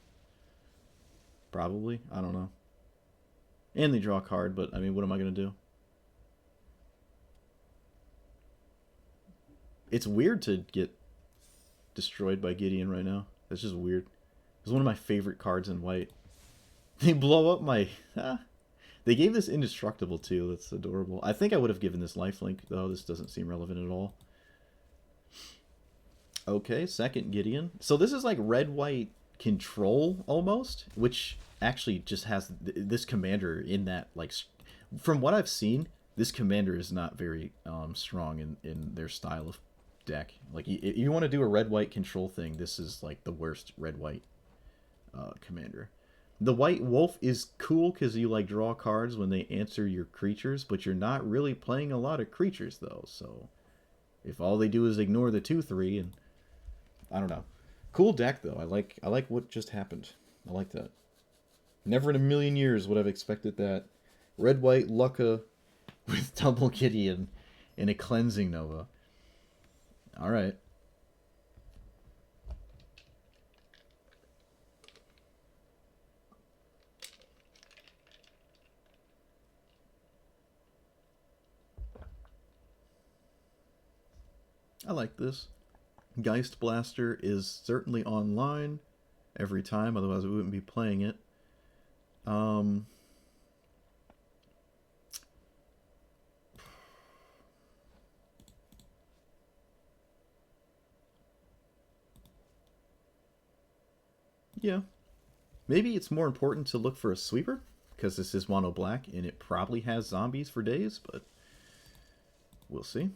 Probably. I don't know. And they draw a card, but I mean, what am I gonna do? It's weird to get destroyed by Gideon right now. That's just weird. It's one of my favorite cards in white. They blow up my... They gave this indestructible too. That's adorable. I think I would have given this lifelink, though. This doesn't seem relevant at all. Okay, second Gideon. So this is like red-white control almost, which actually just has this commander in that, like, from what I've seen, this commander is not very strong in their style of deck. Like, if you want to do a red-white control thing, this is like the worst red-white commander. The white wolf is cool because you like draw cards when they answer your creatures, but you're not really playing a lot of creatures though. So if all they do is ignore the 2/3, and I don't know, cool deck though. I like what just happened. I like that. Never in a million years would have expected that. Red white Lucca with double Gideon and a cleansing Nova. All right. I like this. Geistblaster is certainly online every time, otherwise we wouldn't be playing it. Yeah. Maybe it's more important to look for a sweeper, because this is mono black and it probably has zombies for days, but we'll see.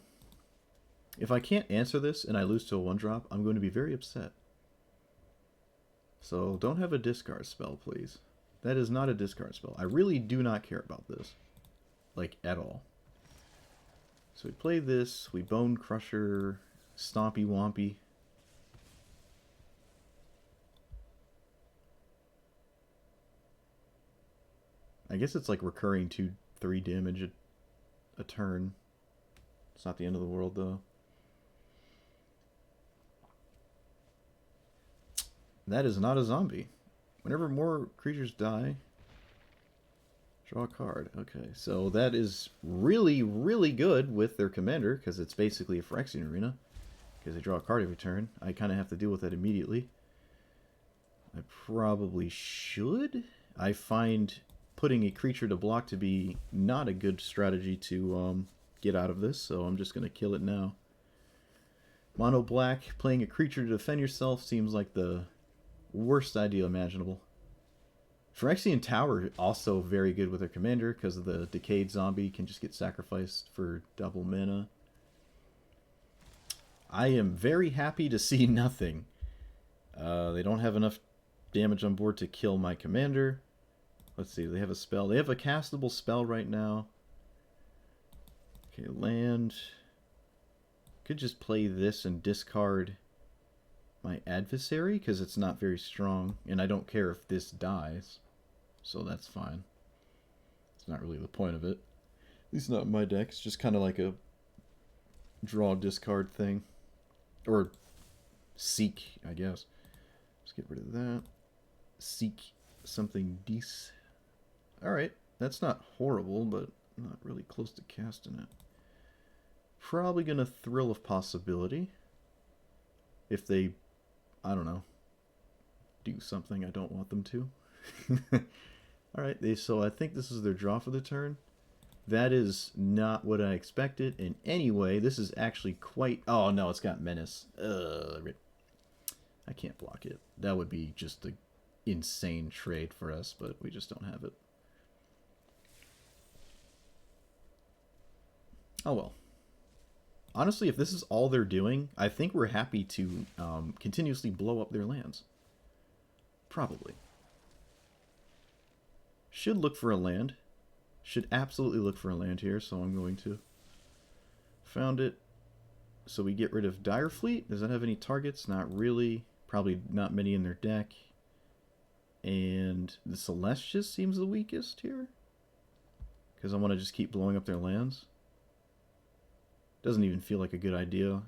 If I can't answer this and I lose to a 1-drop, I'm going to be very upset. So don't have a discard spell, please. That is not a discard spell. I really do not care about this. Like, at all. So we play this, we Bonecrusher, Stompy Wompy. I guess it's like recurring 2-3 damage a turn. It's not the end of the world, though. That is not a zombie. Whenever more creatures die, draw a card. Okay, so that is really, really good with their commander, because it's basically a Phyrexian Arena, because they draw a card every turn. I kind of have to deal with that immediately. I probably should. I find putting a creature to block to be not a good strategy to get out of this, so I'm just going to kill it now. Mono black, playing a creature to defend yourself seems like the worst idea imaginable. Phyrexian Tower also very good with their commander because of the decayed zombie can just get sacrificed for double mana. I am very happy to see nothing. They don't have enough damage on board to kill my commander. Let's see, they have a spell. They have a castable spell right now. Okay, land. Could just play this and discard my adversary because it's not very strong, and I don't care if this dies, so that's fine. It's not really the point of it. At least not in my deck. It's just kind of like a draw discard thing, or seek, I guess. Let's get rid of that. Seek something decent. All right, that's not horrible, but not really close to casting it. Probably gonna Thrill of Possibility if they, I don't know, do something I don't want them to. Alright, so I think this is their draw for the turn. That is not what I expected. And anyway, this is actually quite... Oh, no, it's got Menace. I can't block it. That would be just an insane trade for us, but we just don't have it. Oh, well. Honestly, if this is all they're doing, I think we're happy to continuously blow up their lands. Probably. Should look for a land. Should absolutely look for a land here, so I'm going to. Found it. So we get rid of Dire Fleet. Does that have any targets? Not really. Probably not many in their deck. And the Celestius seems the weakest here. Because I want to just keep blowing up their lands. Doesn't even feel like a good idea,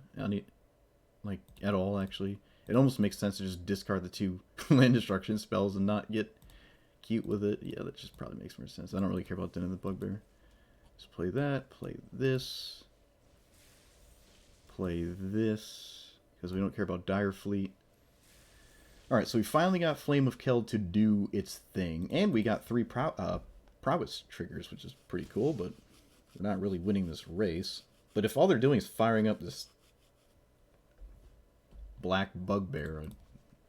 like, at all, actually. It almost makes sense to just discard the 2 land destruction spells and not get cute with it. Yeah, that just probably makes more sense. I don't really care about Den of the Bugbear. Just play that, play this, play this, because we don't care about Dire Fleet. Alright, so we finally got Flame of Keld to do its thing, and we got 3 prowess triggers, which is pretty cool, but we're not really winning this race. But if all they're doing is firing up this black Bugbear.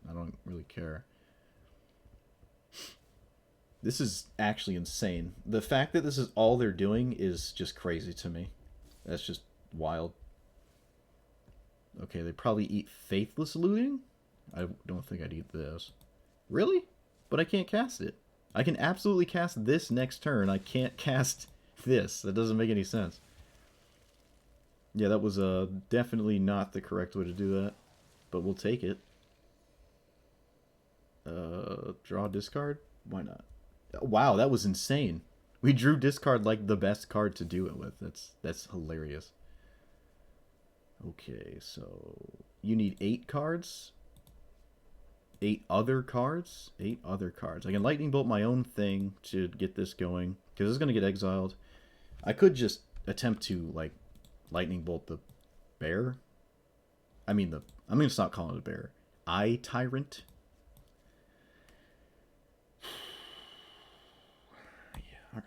I don't really care. This is actually insane. The fact that this is all they're doing is just crazy to me. That's just wild. Okay, they probably eat Faithless Looting? I don't think I'd eat this. Really? But I can't cast it. I can absolutely cast this next turn. I can't cast this. That doesn't make any sense. Yeah, that was definitely not the correct way to do that. But we'll take it. Draw discard? Why not? Wow, that was insane. We drew discard like the best card to do it with. That's hilarious. Okay, so you need 8 cards. 8 other cards? 8 other cards. I can Lightning Bolt my own thing to get this going, because it's going to get exiled. I could just attempt to, like, Lightning Bolt the bear. I'm going to stop calling it a bear. Eye Tyrant. Yeah, alright.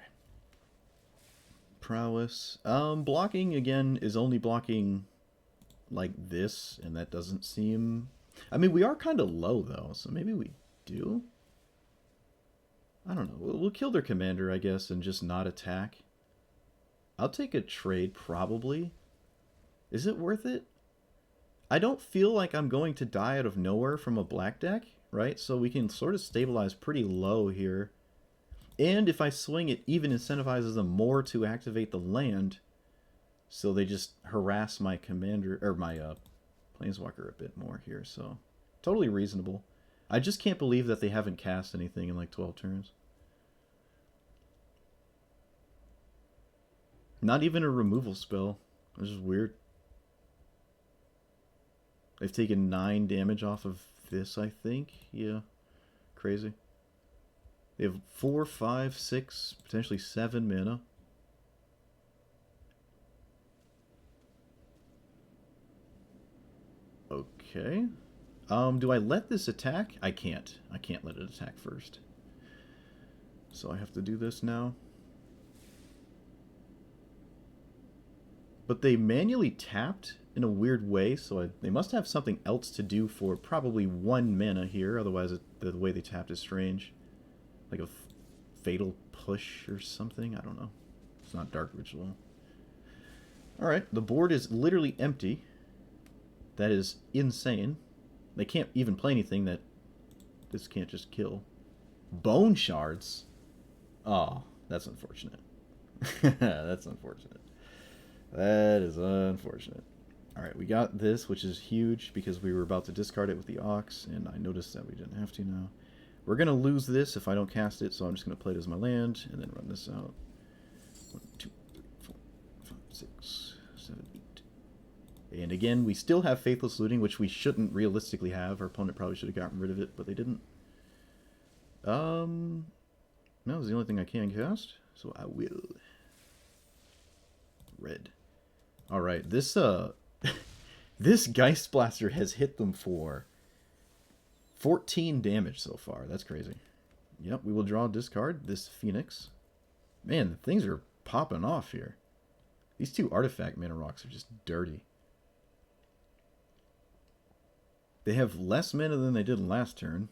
Prowess. Blocking, again, is only blocking like this, and that doesn't seem... I mean, we are kind of low, though, so maybe we do? I don't know. We'll kill their commander, I guess, and just not attack. I'll take a trade, probably. Is it worth it? I don't feel like I'm going to die out of nowhere from a black deck, right? So we can sort of stabilize pretty low here. And if I swing, it even incentivizes them more to activate the land, so they just harass my commander, or my Planeswalker a bit more here, so totally reasonable. I just can't believe that they haven't cast anything in like 12 turns. Not even a removal spell, which is weird. They've taken 9 damage off of this, I think. Yeah, crazy. They have 4, 5, 6, potentially 7 mana. Okay. Do I let this attack? I can't. I can't let it attack first. So I have to do this now. But they manually tapped in a weird way, so they must have something else to do for probably 1 mana here. Otherwise, the way they tapped is strange. Like a fatal push or something? I don't know. It's not Dark Ritual. Alright, the board is literally empty. That is insane. They can't even play anything that this can't just kill. Bone Shards? Oh, that's unfortunate. That's unfortunate. That is unfortunate. Alright, we got this, which is huge because we were about to discard it with the Ox, and I noticed that we didn't have to now. We're going to lose this if I don't cast it, so I'm just going to play it as my land, and then run this out. 1, 2, 3, 4, 5, 6, 7, 8. And again, we still have Faithless Looting, which we shouldn't realistically have. Our opponent probably should have gotten rid of it, but they didn't. No, it's the only thing I can cast, so I will. Red. Alright, this, this Geistblaster has hit them for 14 damage so far. That's crazy. Yep, we will draw a discard. This Phoenix. Man, things are popping off here. These 2 artifact mana rocks are just dirty. They have less mana than they did last turn.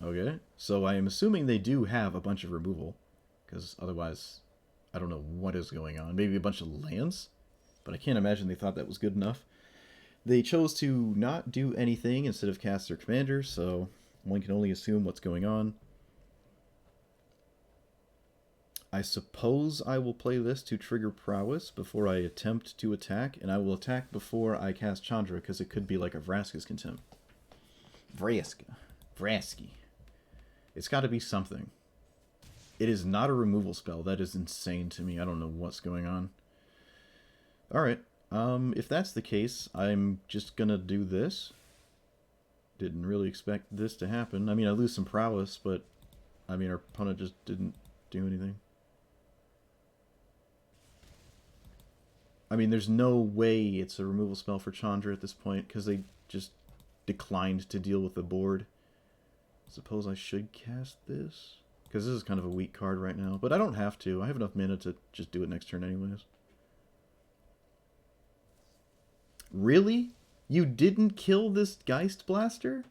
Okay, so I am assuming they do have a bunch of removal, because otherwise I don't know what is going on. Maybe a bunch of lands? But I can't imagine they thought that was good enough. They chose to not do anything instead of cast their commander, so one can only assume what's going on. I suppose I will play this to trigger Prowess before I attempt to attack, and I will attack before I cast Chandra, because it could be like a Vraska's Contempt. Vraski. It's got to be something. It is not a removal spell. That is insane to me. I don't know what's going on. Alright. If that's the case, I'm just gonna do this. Didn't really expect this to happen. I mean, I lose some Prowess, but I mean, our opponent just didn't do anything. I mean, there's no way it's a removal spell for Chandra at this point, because they just declined to deal with the board. Suppose I should cast this? Because this is kind of a weak card right now, but I don't have to. I have enough mana to just do it next turn anyways. Really? You didn't kill this Geistblaster?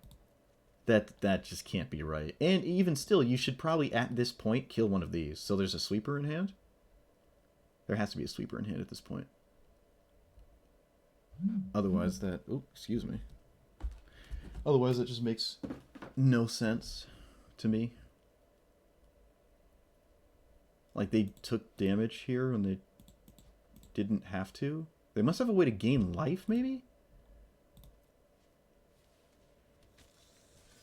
That just can't be right. And even still, you should probably, at this point, kill one of these. So there's a sweeper in hand? There has to be a sweeper in hand at this point. Otherwise that... Oh, excuse me. Otherwise that just makes no sense to me. Like, they took damage here when they didn't have to? They must have a way to gain life, maybe?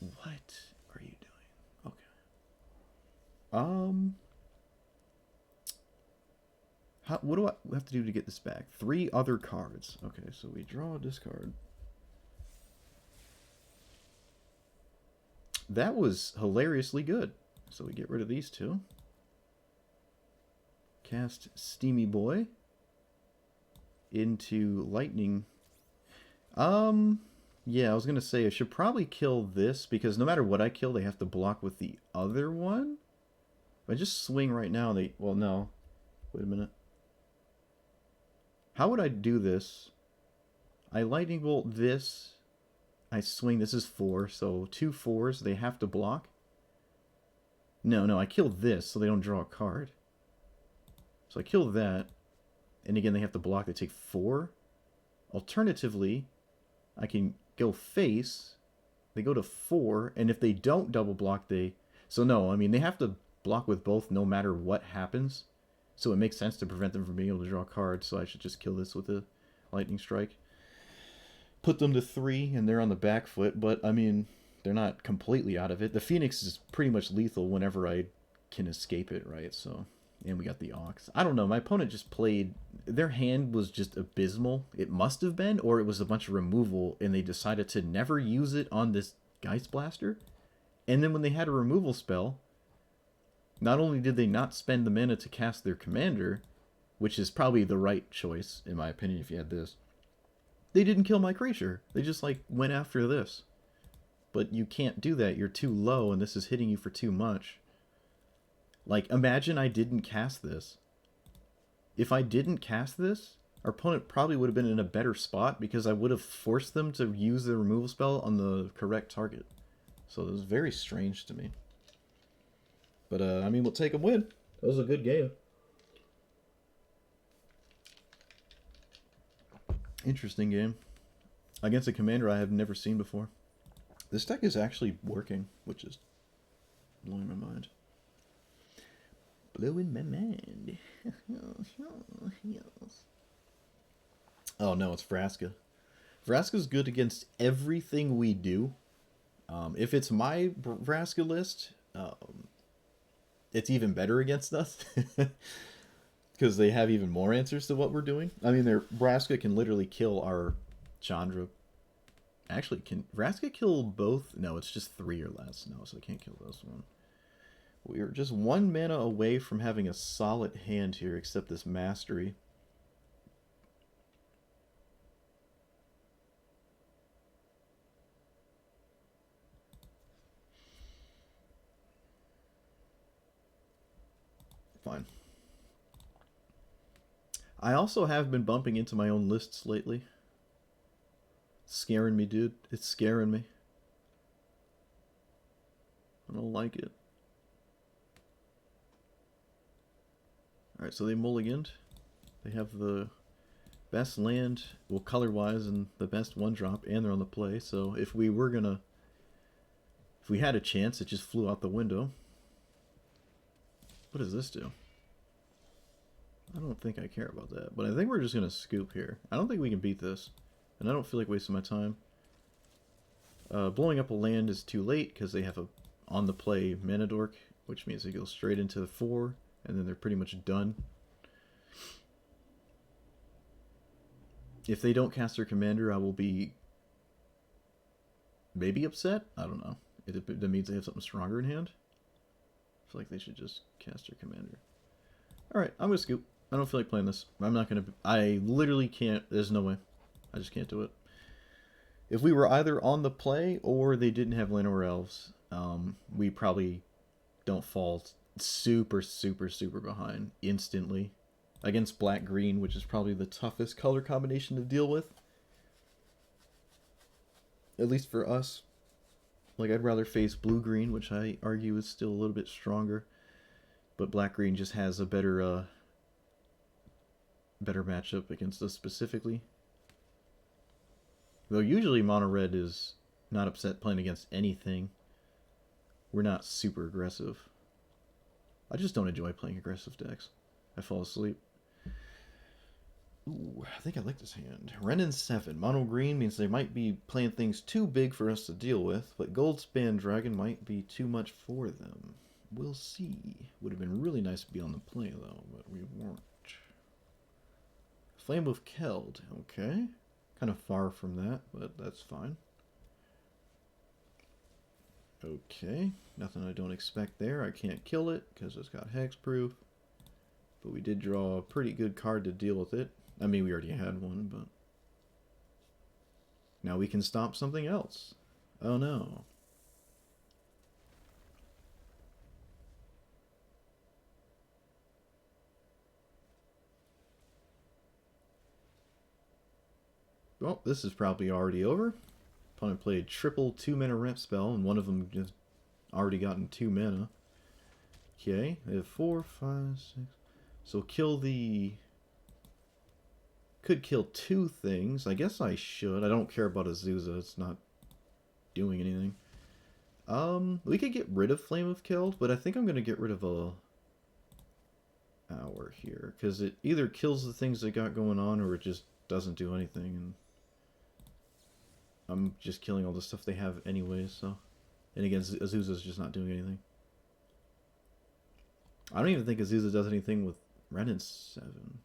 What are you doing? Okay. What do I have to do to get this back? 3 other cards. Okay, so we draw a discard. That was hilariously good. So we get rid of these 2. Cast Steamy Boy into Lightning. Yeah, I was going to say I should probably kill this because no matter what I kill, they have to block with the other one. If I just swing right now, they... Well, no. Wait a minute. How would I do this? I Lightning Bolt this. I swing. This is 4, so 2 4s. They have to block. No, I kill this so they don't draw a card. So I kill that. And again, they have to block. They take 4. Alternatively, I can go face. They go to 4. And if they don't double block, they... So no, I mean, they have to block with both no matter what happens. So it makes sense to prevent them from being able to draw cards. So I should just kill this with a Lightning Strike. Put them to 3, and they're on the back foot. But, I mean, they're not completely out of it. The Phoenix is pretty much lethal whenever I can escape it, right? So, and we got the Ox. I don't know. My opponent just played... Their hand was just abysmal. It must have been, or it was a bunch of removal, and they decided to never use it on this Geistblaster. And then when they had a removal spell... Not only did they not spend the mana to cast their commander, which is probably the right choice, in my opinion, if you had this, they didn't kill my creature. They just, like, went after this. But you can't do that. You're too low, and this is hitting you for too much. Like, imagine I didn't cast this. If I didn't cast this, our opponent probably would have been in a better spot because I would have forced them to use the removal spell on the correct target. So it was very strange to me. But, I mean, we'll take a win. That was a good game. Interesting game. Against a commander I have never seen before. This deck is actually working, which is blowing my mind. Blowing my mind. Oh, no, it's Vraska. Vraska's good against everything we do. If it's my Vraska list... it's even better against us because they have even more answers to what we're doing. I mean, their Vraska can literally kill our Chandra. Actually, can Vraska kill both? No, it's just 3 or less. No, so I can't kill this one. We're just 1 mana away from having a solid hand here, except this Mastery. Fine. I also have been bumping into my own lists lately. It's scaring me, dude. It's scaring me. I don't like it. Alright, so they mulliganed. They have the best land, well, color-wise, and the best 1-drop, and they're on the play. So if we were gonna... If we had a chance, it just flew out the window. What does this do? I don't think I care about that, but I think we're just going to scoop here. I don't think we can beat this, and I don't feel like wasting my time. Blowing up a land is too late because they have a on-the-play mana dork, which means they go straight into the 4, and then they're pretty much done. If they don't cast their commander, I will be maybe upset? I don't know. That means they have something stronger in hand. I feel like they should just cast their commander. Alright, I'm going to scoop. I don't feel like playing this. I'm not going to... I literally can't... There's no way. I just can't do it. If we were either on the play or they didn't have land or elves, we probably don't fall super behind instantly. Against black-green, which is probably the toughest color combination to deal with. at least for us. Like, I'd rather face blue-green, which I argue is still a little bit stronger. But black-green just has a better matchup against us specifically. Though usually mono-red is not upset playing against anything. We're not super aggressive. I just don't enjoy playing aggressive decks. I fall asleep. Ooh, I think I like this hand. Renin 7. Mono green means they might be playing things too big for us to deal with, but Goldspan Dragon might be too much for them. We'll see. Would have been really nice to be on the play, though, but we weren't. Flame of Keld. Okay. Kind of far from that, but that's fine. Okay. Nothing I don't expect there. I can't kill it because it's got hexproof. But we did draw a pretty good card to deal with it. I mean, we already had one, but... now we can stop something else. Oh no. Well, this is probably already over. Opponent played triple 2-mana rep spell, and one of them just already gotten 2 mana. Okay, they have 4, 5, 6... so kill the... could kill 2 things. I guess I should. I don't care about Azusa. It's not doing anything. We could get rid of Flame of Keld, but I think I'm going to get rid of a hour here. Because it either kills the things they got going on, or it just doesn't do anything. And I'm just killing all the stuff they have anyway, so... and again, Azusa's just not doing anything. I don't even think Azusa does anything with Renin 7.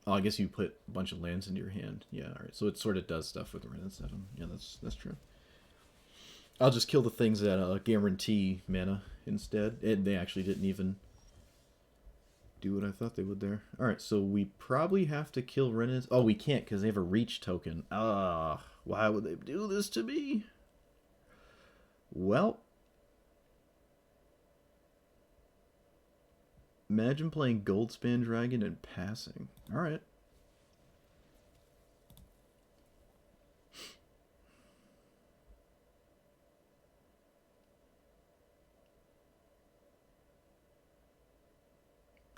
Oh, I guess you put a bunch of lands into your hand. Yeah, alright. So it sort of does stuff with Renin 7. Yeah, that's true. I'll just kill the things that guarantee mana instead. And they actually didn't even do what I thought they would there. Alright, so we probably have to kill Renin... oh, we can't because they have a reach token. Ah, why would they do this to me? Well... imagine playing Goldspan Dragon and passing. Alright.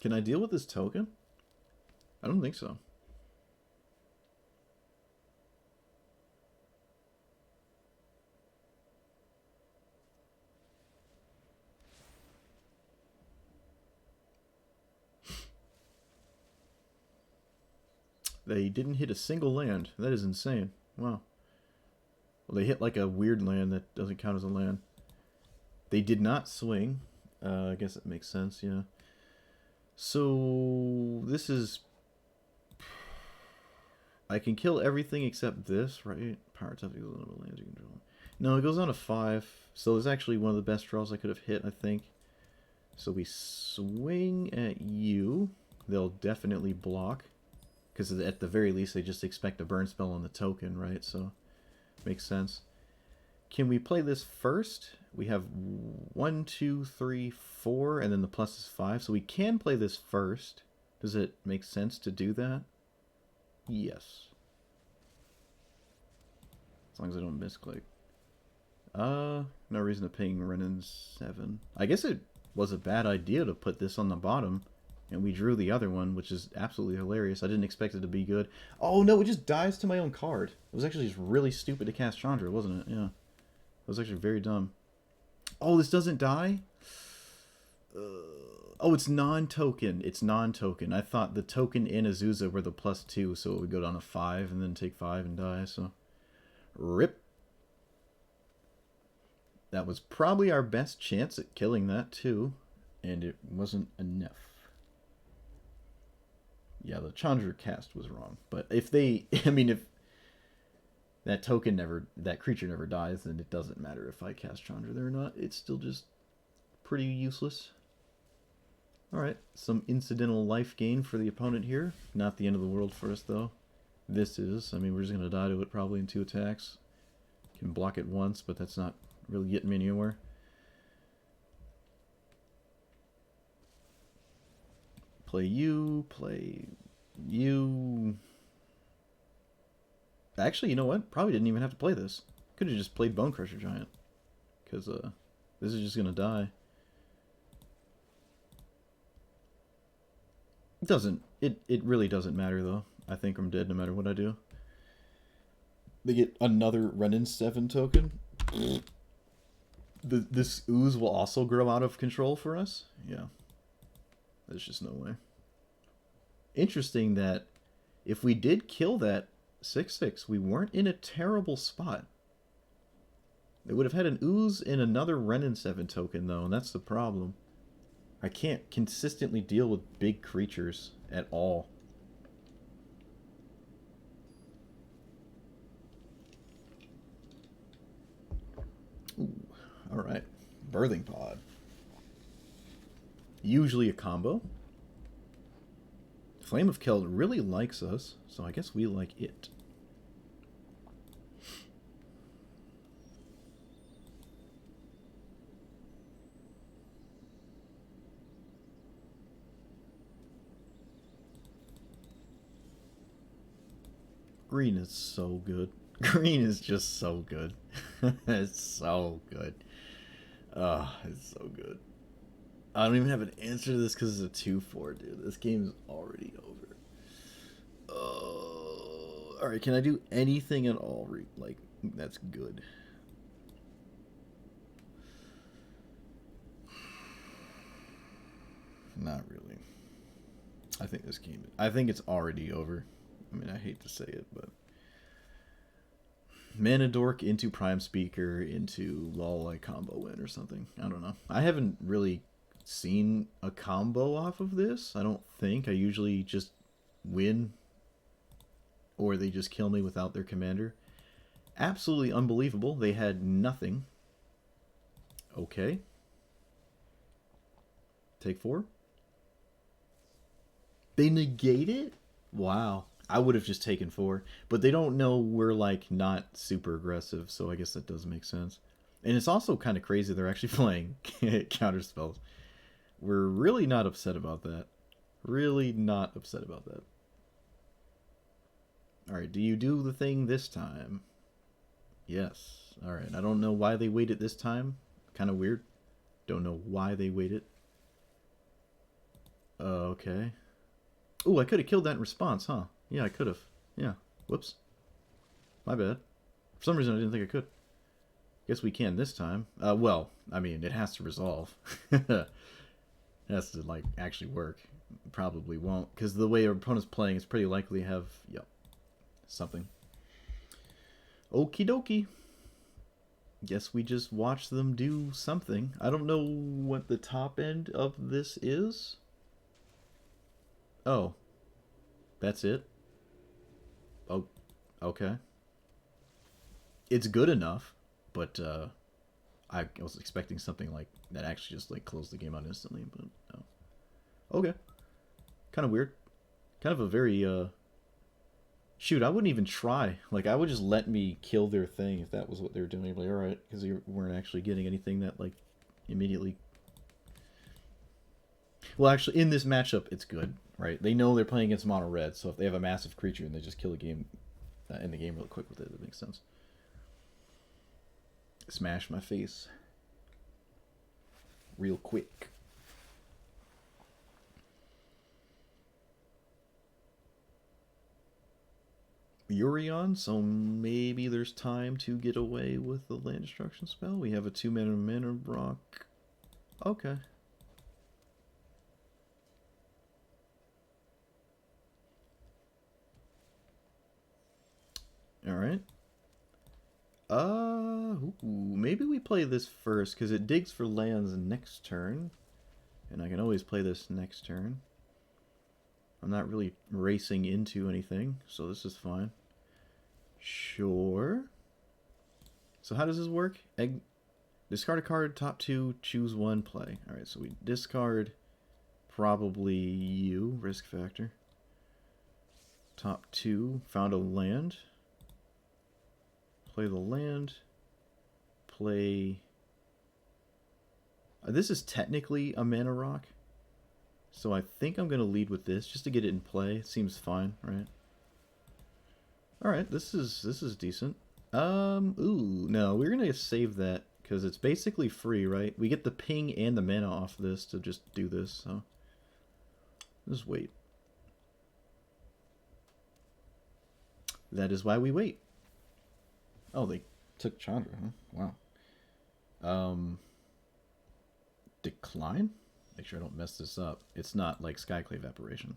Can I deal with this token? I don't think so. They didn't hit a single land. That is insane. Wow. Well, they hit like a weird land that doesn't count as a land. They did not swing. I guess it makes sense, yeah. So, this is... I can kill everything except this, right? Power tough equals the number of lands you control. No, it goes on to 5. So it's actually one of the best draws I could have hit, I think. So we swing at you. They'll definitely block. Because at the very least, they just expect a burn spell on the token, right? So, makes sense. Can we play this first? We have 1, 2, 3, 4, and then the plus is 5. So we can play this first. Does it make sense to do that? Yes. As long as I don't misclick. No reason to ping Renin 7. I guess it was a bad idea to put this on the bottom. And we drew the other one, which is absolutely hilarious. I didn't expect it to be good. Oh no, it just dies to my own card. It was actually just really stupid to cast Chandra, wasn't it? Yeah. It was actually very dumb. Oh, this doesn't die? Oh, it's non-token. It's non-token. I thought the token in Azusa were the +2, so it would go down to 5 and then take 5 and die, so... rip. That was probably our best chance at killing that, too. And it wasn't enough. Yeah, the Chandra cast was wrong. But if they... I mean, if that token never... that creature never dies, then it doesn't matter if I cast Chandra there or not. It's still just pretty useless. Alright, some incidental life gain for the opponent here. Not the end of the world for us, though. This is. I mean, we're just going to die to it probably in 2 attacks. Can block it once, but that's not really getting me anywhere. Play you, play you. Actually, you know what? Probably didn't even have to play this. Could have just played Bonecrusher Giant. Because this is just going to die. It really doesn't matter, though. I think I'm dead no matter what I do. They get another Renin 7 token. This ooze will also grow out of control for us? Yeah. There's just no way. Interesting that if we did kill that 6/6, we weren't in a terrible spot. They would have had an ooze and another Renin 7 token, though, and that's the problem. I can't consistently deal with big creatures at all. Ooh, alright. Birthing Pod. Usually a combo. Flame of Keld really likes us, so I guess we like it. Green is so good. Green is just so good. It's so good. It's so good. I don't even have an answer to this because it's a 2-4, dude. This game is already over. Alright, can I do anything at all? Like, that's good. Not really. I think it's already over. I mean, I hate to say it, but Mana Dork into Prime Speaker into Lol combo win or something. I don't know. I haven't really seen a combo off of this. I don't think. I usually just win or they just kill me without their commander. Absolutely unbelievable. They had nothing. Okay. Take 4. They negate it? Wow. I would have just taken 4, but they don't know we're like not super aggressive, so I guess that does make sense. And it's also kind of crazy they're actually playing counter spells. We're really not upset about that. Really not upset about that. Alright, do you do the thing this time? Yes. Alright, I don't know why they waited this time. Kind of weird. Don't know why they waited. Okay. Ooh, I could have killed that in response, huh? Yeah, I could have. Yeah. Whoops. My bad. For some reason, I didn't think I could. Guess we can this time. Well, I mean, it has to resolve. It has to, like, actually work. Probably won't. Because the way our opponent's playing, it's pretty likely to have, yep, something. Okie dokie. Guess we just watch them do something. I don't know what the top end of this is. Oh. That's it? Oh, okay. It's good enough, but I was expecting something like that actually just like closed the game out instantly, but no. Okay. Kind of weird. Kind of a very shoot, I wouldn't even try. Like, I would just let me kill their thing if that was what they were doing. Like, alright, because you weren't actually getting anything that, like, immediately... Well, actually, in this matchup, it's good, right? They know they're playing against mono red, so if they have a massive creature and they just kill a game, end the game real quick with it, that makes sense. Smash my face. Real quick. Urion, so maybe there's time to get away with the land destruction spell. We have a 2-mana rock. Okay. Alright. Maybe we play this first, because it digs for lands next turn. And I can always play this next turn. I'm not really racing into anything, so this is fine. Sure. So how does this work? Discard a card, top 2, choose 1, play. Alright, so we discard probably you, risk factor. Top 2, found a land. Play the land. Play... this is technically a mana rock. So I think I'm going to lead with this, just to get it in play. It seems fine, right? Alright, this is decent. Ooh, no, we're gonna save that because it's basically free, right? We get the ping and the mana off this to just do this, so just wait. That is why we wait. Oh, they took Chandra, huh? Wow. Decline? Make sure I don't mess this up. It's not like Skyclave Apparition.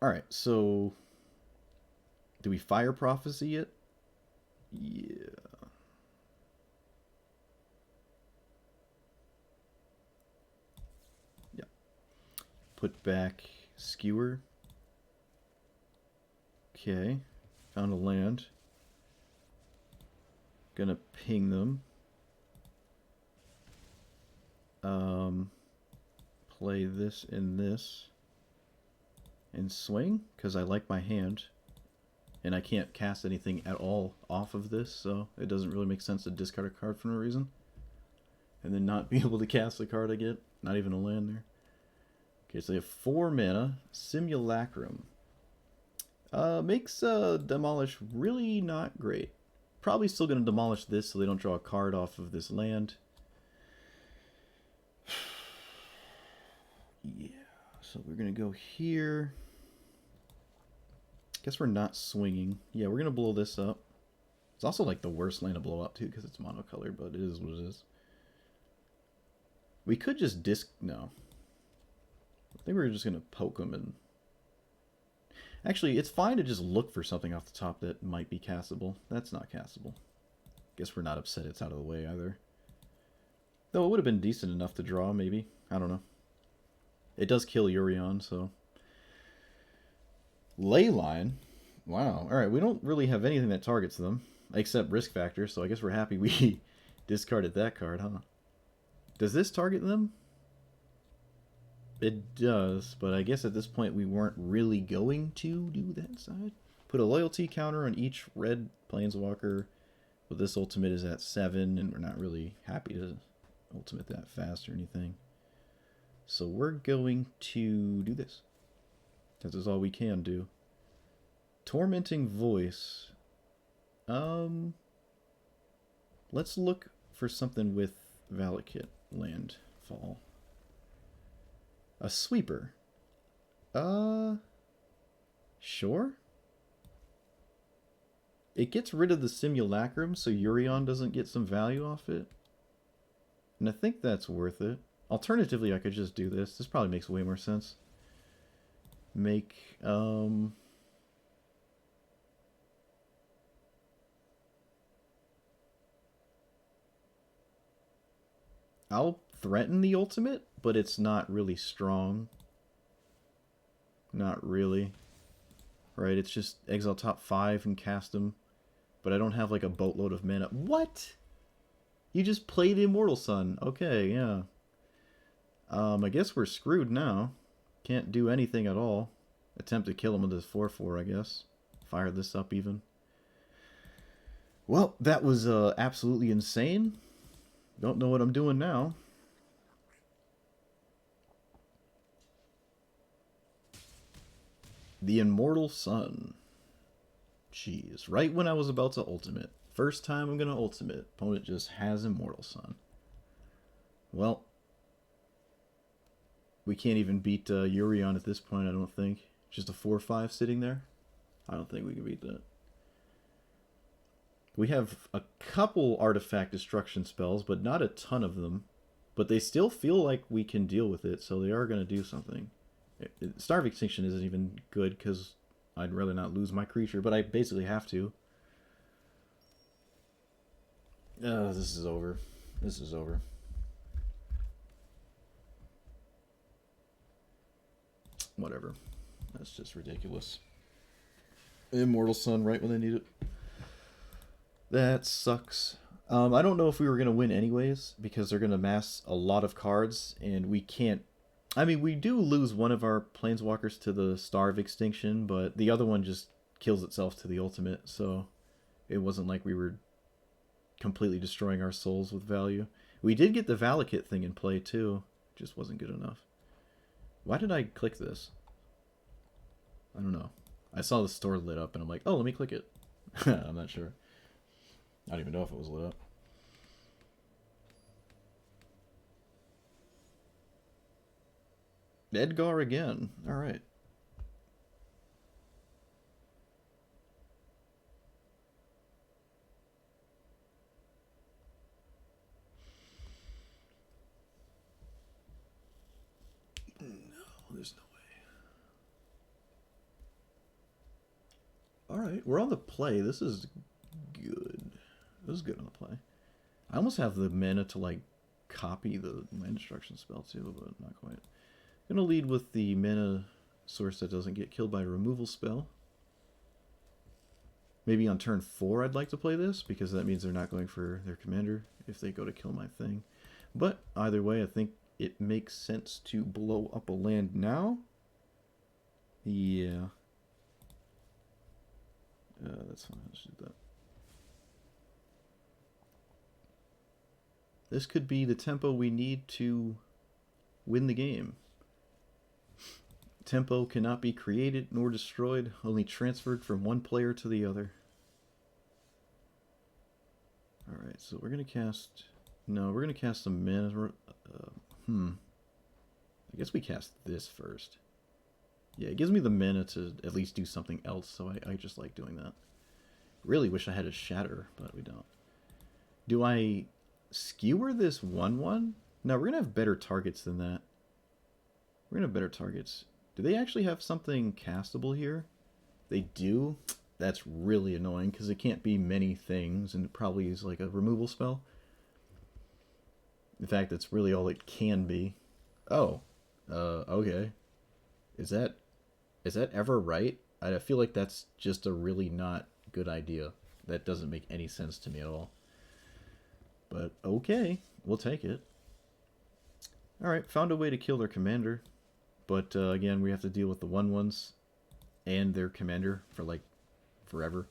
Alright, so do we Fire Prophecy it? Yeah. Yeah. Put back Skewer. Okay. Found a land. Gonna ping them. Play this and this. And swing, because I like my hand. And I can't cast anything at all off of this, so it doesn't really make sense to discard a card for no reason. And then not be able to cast the card I get. Not even a land there. Okay, so they have 4 mana. Simulacrum. Makes Demolish really not great. Probably still going to demolish this so they don't draw a card off of this land. Yeah, so we're going to go here. Guess we're not swinging. Yeah, we're going to blow this up. It's also like the worst land to blow up too because it's monocolored, but it is what it is. We could just no. I think we're just going to poke them and... Actually, it's fine to just look for something off the top that might be castable. That's not castable. Guess we're not upset it's out of the way either. Though it would have been decent enough to draw, maybe. I don't know. It does kill Urion, so... Leyline? Wow. Alright, we don't really have anything that targets them. Except Risk Factor, so I guess we're happy we discarded that card, huh? Does this target them? It does, but I guess at this point we weren't really going to do that side. Put a loyalty counter on each red planeswalker. But this ultimate is at 7, and we're not really happy to ultimate that fast or anything. So we're going to do this. This is all we can do. Tormenting Voice. Let's look for something with Valakut landfall. A sweeper. Sure. It gets rid of the Simulacrum, so Urion doesn't get some value off it. And I think that's worth it. Alternatively, I could just do this. This probably makes way more sense. Make, I'll threaten the ultimate, but it's not really strong. Not really. Right, it's just exile top 5 and cast them. But I don't have like a boatload of mana. What? You just played Immortal Sun. Okay, yeah. I guess we're screwed now. Can't do anything at all. Attempt to kill him with this 4/4, I guess. Fire this up even. Well, that was absolutely insane. Don't know what I'm doing now. The Immortal Sun. Jeez, right when I was about to ultimate. First time I'm going to ultimate. Opponent just has Immortal Sun. Well, we can't even beat Urion at this point, I don't think. Just a 4/5 sitting there. I don't think we can beat that. We have a couple artifact destruction spells, but not a ton of them. But they still feel like we can deal with it, so they are going to do something. Starve Extinction isn't even good because I'd rather not lose my creature, but I basically have to. This is over. This is over. Whatever. That's just ridiculous. Immortal Sun right when they need it. That sucks. I don't know if we were going to win anyways, because they're going to mass a lot of cards, and we can't... I mean, we do lose one of our Planeswalkers to the Starve Extinction, but the other one just kills itself to the ultimate, so it wasn't like we were completely destroying our souls with value. We did get the Valakut thing in play, too. Just wasn't good enough. Why did I click this? I don't know. I saw the store lit up, and I'm like, oh, let me click it. I'm not sure. I don't even know if it was lit up. Edgar again. All right. No, there's no way. All right, we're on the play. This is good. This is good on the play. I almost have the mana to like copy the land destruction spell too, but not quite. Gonna lead with the mana source that doesn't get killed by a removal spell. Maybe on turn 4 I'd like to play this, because that means they're not going for their commander if they go to kill my thing. But either way, I think it makes sense to blow up a land now. Yeah. That's fine, let's do that. This could be the tempo we need to win the game. Tempo cannot be created nor destroyed, only transferred from one player to the other. Alright, so we're going to cast... No, we're going to cast some mana. I guess we cast this first. Yeah, it gives me the mana to at least do something else, so I just like doing that. Really wish I had a Shatter, but we don't. Do I skewer this 1/1? No, we're going to have better targets than that. We're going to have better targets. Do they actually have something castable here? They do? That's really annoying, because it can't be many things, and it probably is like a removal spell. In fact, that's really all it can be. Oh. Okay. Is that ever right? I feel like that's just a really not good idea. That doesn't make any sense to me at all. But okay, we'll take it. Alright, found a way to kill their commander. But again, we have to deal with the 1/1s and their commander for like forever.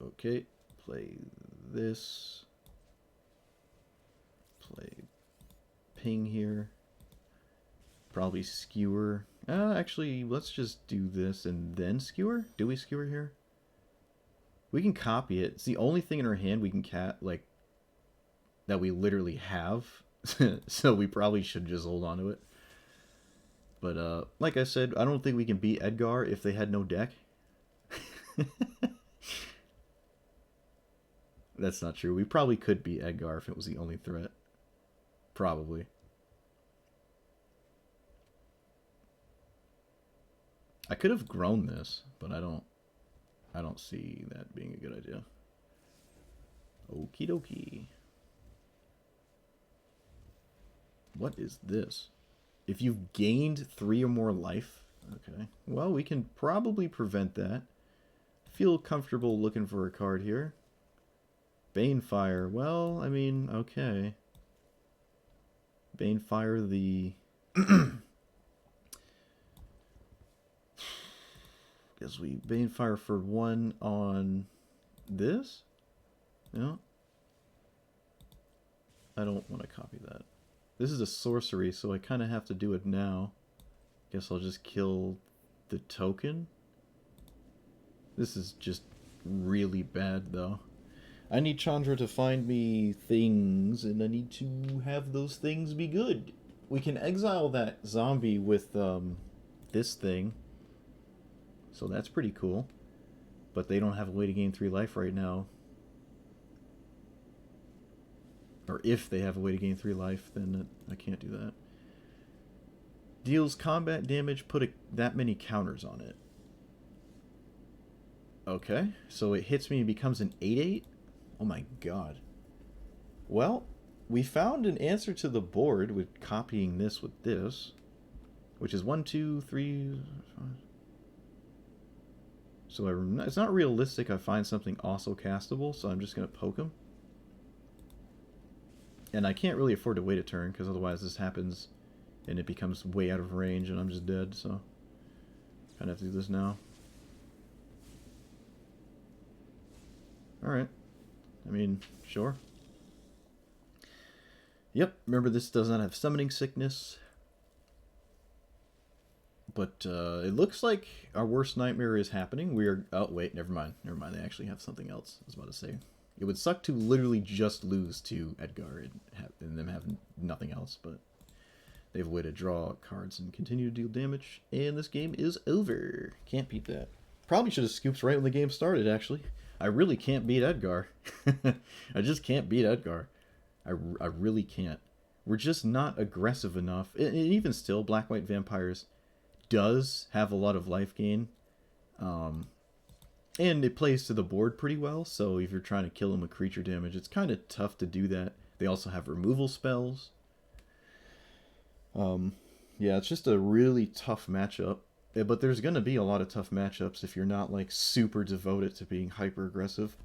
Okay, play this. Play ping here. Probably skewer. Actually, let's just do this and then skewer. Do we skewer here? We can copy it. It's the only thing in our hand we can like that we literally have. So we probably should just hold on to it. But like I said, I don't think we can beat Edgar if they had no deck. That's not true. We probably could beat Edgar if it was the only threat. Probably. I could have grown this, but I don't see that being a good idea. Okie dokie. What is this? If you've gained 3 or more life, okay. Well, we can probably prevent that. Feel comfortable looking for a card here. Banefire. Well, I mean, okay. Banefire the... Guess we Banefire for 1 on this? No. I don't want to copy that. This is a sorcery, so I kind of have to do it now. Guess I'll just kill the token. This is just really bad, though. I need Chandra to find me things, and I need to have those things be good. We can exile that zombie with this thing. So that's pretty cool. But they don't have a way to gain 3 life right now. Or if they have a way to gain 3 life, then I can't do that. Deals combat damage, put that many counters on it. Okay, so it hits me and becomes an 8/8? Oh my god. Well, we found an answer to the board with copying this with this. Which is 1, 2, 3, 5. So it's not realistic I find something also castable, so I'm just going to poke him. And I can't really afford to wait a turn, because otherwise this happens and it becomes way out of range and I'm just dead, so kind of have to do this now. Alright. I mean, sure. Yep, remember this does not have Summoning Sickness. But it looks like our worst nightmare is happening. We are... Oh, wait, never mind. Never mind, they actually have something else, I was about to say. It would suck to literally just lose to Edgar and them have nothing else, but they have a way to draw cards and continue to deal damage. And this game is over. Can't beat that. Probably should have scooped right when the game started, actually. I really can't beat Edgar. I just can't beat Edgar. I really can't. We're just not aggressive enough. And even still, Black-White Vampires does have a lot of life gain. And it plays to the board pretty well, so if you're trying to kill them with creature damage, it's kind of tough to do that. They also have removal spells. Yeah, it's just a really tough matchup. But there's going to be a lot of tough matchups if you're not like super devoted to being hyper aggressive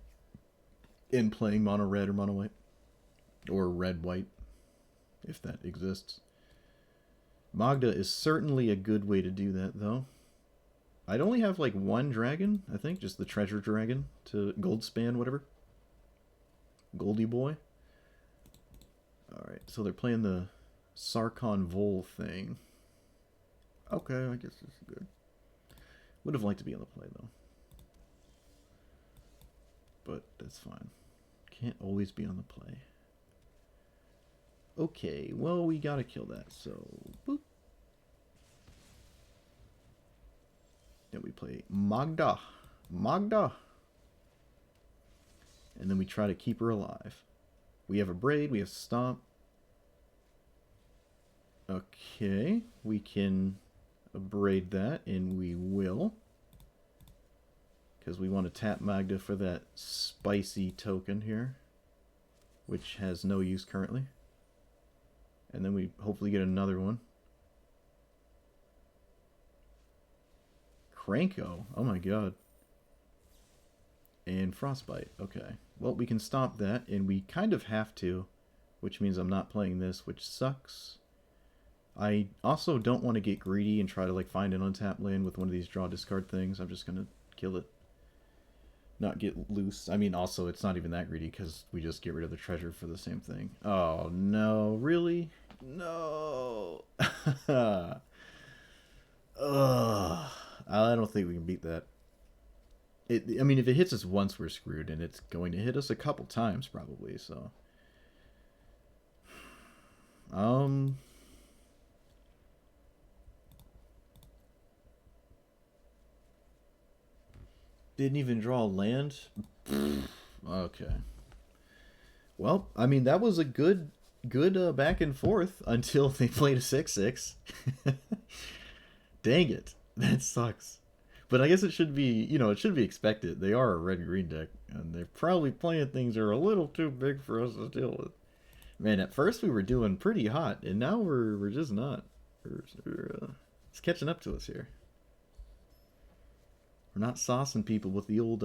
in playing mono red or mono white. Or red white, if that exists. Magda is certainly a good way to do that, though. I'd only have like one dragon, I think, just the treasure dragon to gold span, whatever. Goldie boy. Alright, so they're playing the Sarkhan Vol thing. Okay, I guess this is good. Would have liked to be on the play, though. But that's fine. Can't always be on the play. Okay, well, we gotta kill that, so... Boop. Then we play Magda. Magda! And then we try to keep her alive. We have Abrade, we have Stomp. Okay, we can Abrade that, and we will. Because we want to tap Magda for that spicy token here. Which has no use currently. And then we hopefully get another one. Cranko. Oh my god. And Frostbite. Okay. Well, we can stop that, and we kind of have to. Which means I'm not playing this, which sucks. I also don't want to get greedy and try to like find an untapped land with one of these draw discard things. I'm just going to kill it. Not get loose. I mean, also, it's not even that greedy because we just get rid of the treasure for the same thing. Oh, no. Really? No. Ugh. I don't think we can beat that. I mean, if it hits us once, we're screwed, and it's going to hit us a couple times, probably, so... Didn't even draw a land? Okay. Well, I mean, that was a good back and forth until they played a 6/6. Dang it. That sucks. But I guess it should be, it should be expected. They are a red-green deck, and they're probably playing things that are a little too big for us to deal with. Man, at first we were doing pretty hot, and now we're just not. It's catching up to us here. We're not saucing people with the old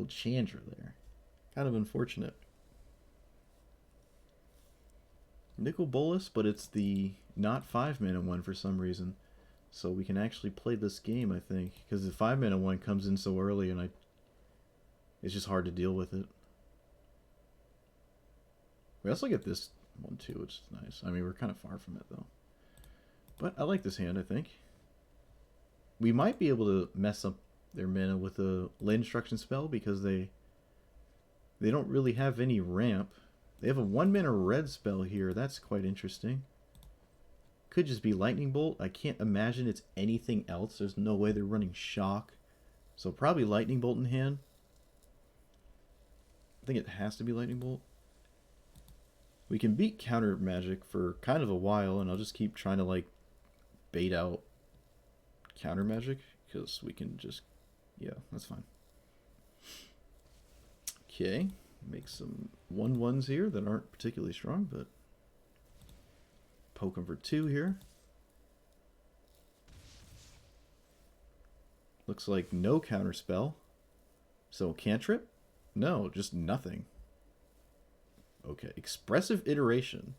Chandra there. Kind of unfortunate. Nicol Bolas, but it's the not 5-mana one for some reason. So we can actually play this game, I think. Because the 5-mana one comes in so early, and it's just hard to deal with it. We also get this one too, which is nice. I mean, we're kind of far from it, though. But I like this hand, I think. We might be able to mess up their mana with a land destruction spell because they don't really have any ramp. They have a 1-mana red spell here. That's quite interesting. Could just be Lightning Bolt. I can't imagine it's anything else. There's no way they're running Shock. So probably Lightning Bolt in hand. I think it has to be Lightning Bolt. We can beat counter magic for kind of a while, and I'll just keep trying to like bait out counter magic because we can just, yeah, that's fine. Okay, make some 1/1s here that aren't particularly strong, but poke them for 2 here. Looks like no counter spell. So cantrip? No, just nothing. Okay, Expressive Iteration.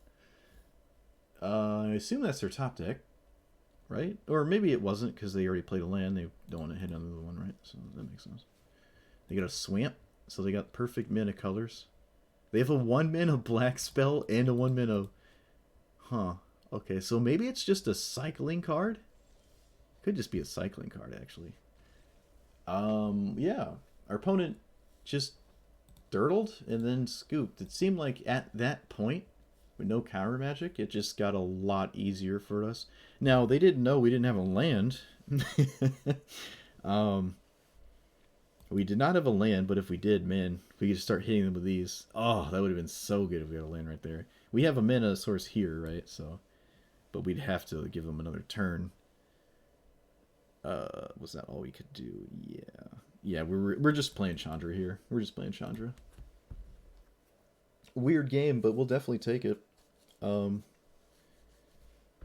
I assume that's their top deck, right? Or maybe it wasn't because they already played a land. They don't want to hit another one, right? So that makes sense. They got a Swamp, so they got perfect mana colors. They have a 1-mana black spell and a 1-mana... Huh. Okay, so maybe it's just a cycling card? Could just be a cycling card, actually. Yeah. Our opponent just dirtled and then scooped. It seemed like at that point, with no counter magic, it just got a lot easier for us. Now, they didn't know we didn't have a land. um, we did not have a land, but if we did, man, we could start hitting them with these. Oh, that would have been so good if we had a land right there. We have a mana source here, right? So, but we'd have to give them another turn. Was that all we could do? Yeah. Yeah, we're just playing Chandra here. We're just playing Chandra. Weird game, but we'll definitely take it.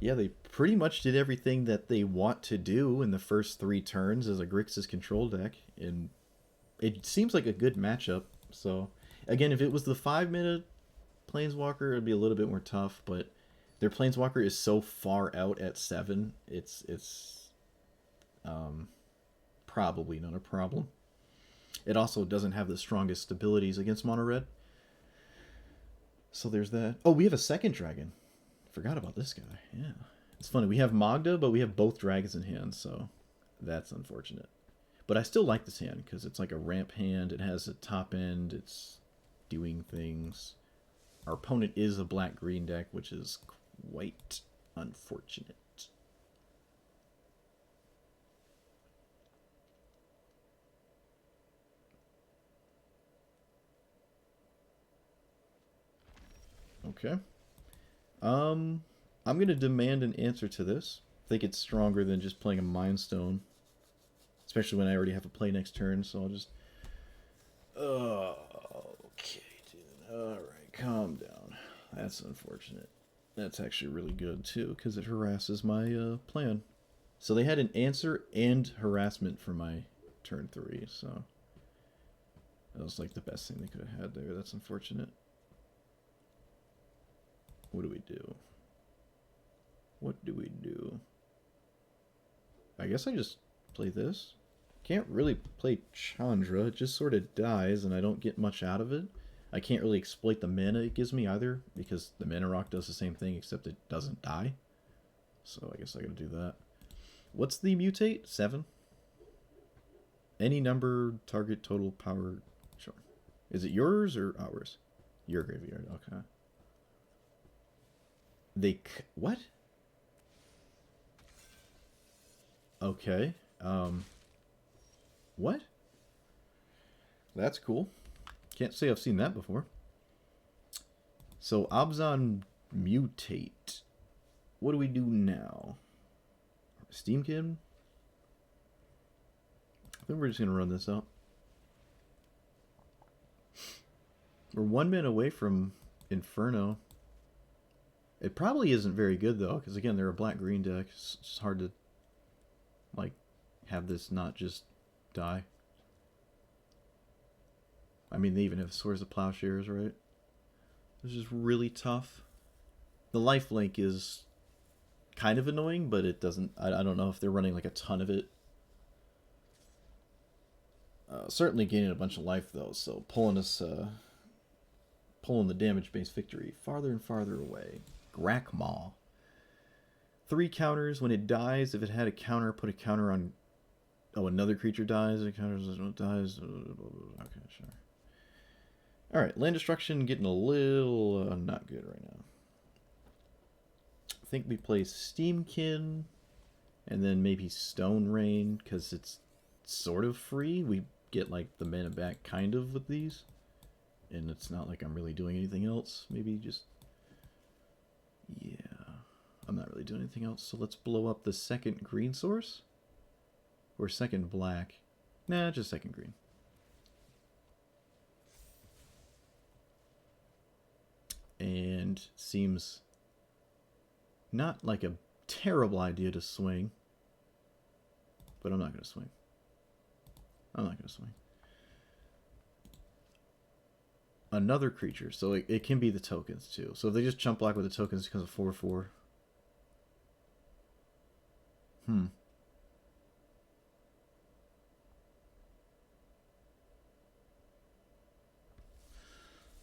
Yeah, they pretty much did everything that they want to do in the first 3 turns as a Grixis control deck, and it seems like a good matchup. So, again, if it was the 5-minute Planeswalker, it'd be a little bit more tough, but their Planeswalker is so far out at 7, it's probably not a problem. It also doesn't have the strongest abilities against mono red. So there's that. Oh, we have a second dragon. Forgot about this guy. Yeah. It's funny. We have Magda, but we have both dragons in hand, so that's unfortunate. But I still like this hand because it's like a ramp hand. It has a top end. It's doing things. Our opponent is a black-green deck, which is quite unfortunate. Okay. I'm going to demand an answer to this. I think it's stronger than just playing a Mind Stone. Especially when I already have a play next turn, so I'll just... Okay, dude. Alright, calm down. That's unfortunate. That's actually really good, too, because it harasses my plan. So they had an answer and harassment for my turn 3, so... That was like the best thing they could have had there. That's unfortunate. What do we do? What do we do? I guess I just play this. Can't really play Chandra. It just sort of dies and I don't get much out of it. I can't really exploit the mana it gives me either, because the mana rock does the same thing except it doesn't die. So I guess I gotta do that. What's the mutate? 7? Any number, target, total, power. Sure. Is it yours or ours? Your graveyard. Okay. What? Okay. What? That's cool. Can't say I've seen that before. So, Abzan mutate. What do we do now? Steam-Kin? I think we're just going to run this out. We're 1 minute away from Inferno. It probably isn't very good, though, because, again, they're a black-green deck. It's hard to, like, have this not just die. I mean, they even have Swords of Plowshares, right? It's just really tough. The lifelink is kind of annoying, but it doesn't... I don't know if they're running, like, a ton of it. Certainly gaining a bunch of life, though, so pulling us... pulling the damage-based victory farther and farther away. Grakmaw. 3 counters. When it dies, if it had a counter, put a counter on... Oh, another creature dies. A counter dies. Okay, sure. Alright, land destruction getting a little not good right now. I think we play Steam-Kin, and then maybe Stone Rain, because it's sort of free. We get, like, the mana back kind of with these. And it's not like I'm really doing anything else. Maybe just... Yeah. I'm not really doing anything else. So let's blow up the second green source. Or second black. Nah, just second green. And seems not like a terrible idea to swing. But I'm not going to swing. I'm not going to swing. Another creature. So it can be the tokens too. So if they just chump black with the tokens because of 4/4.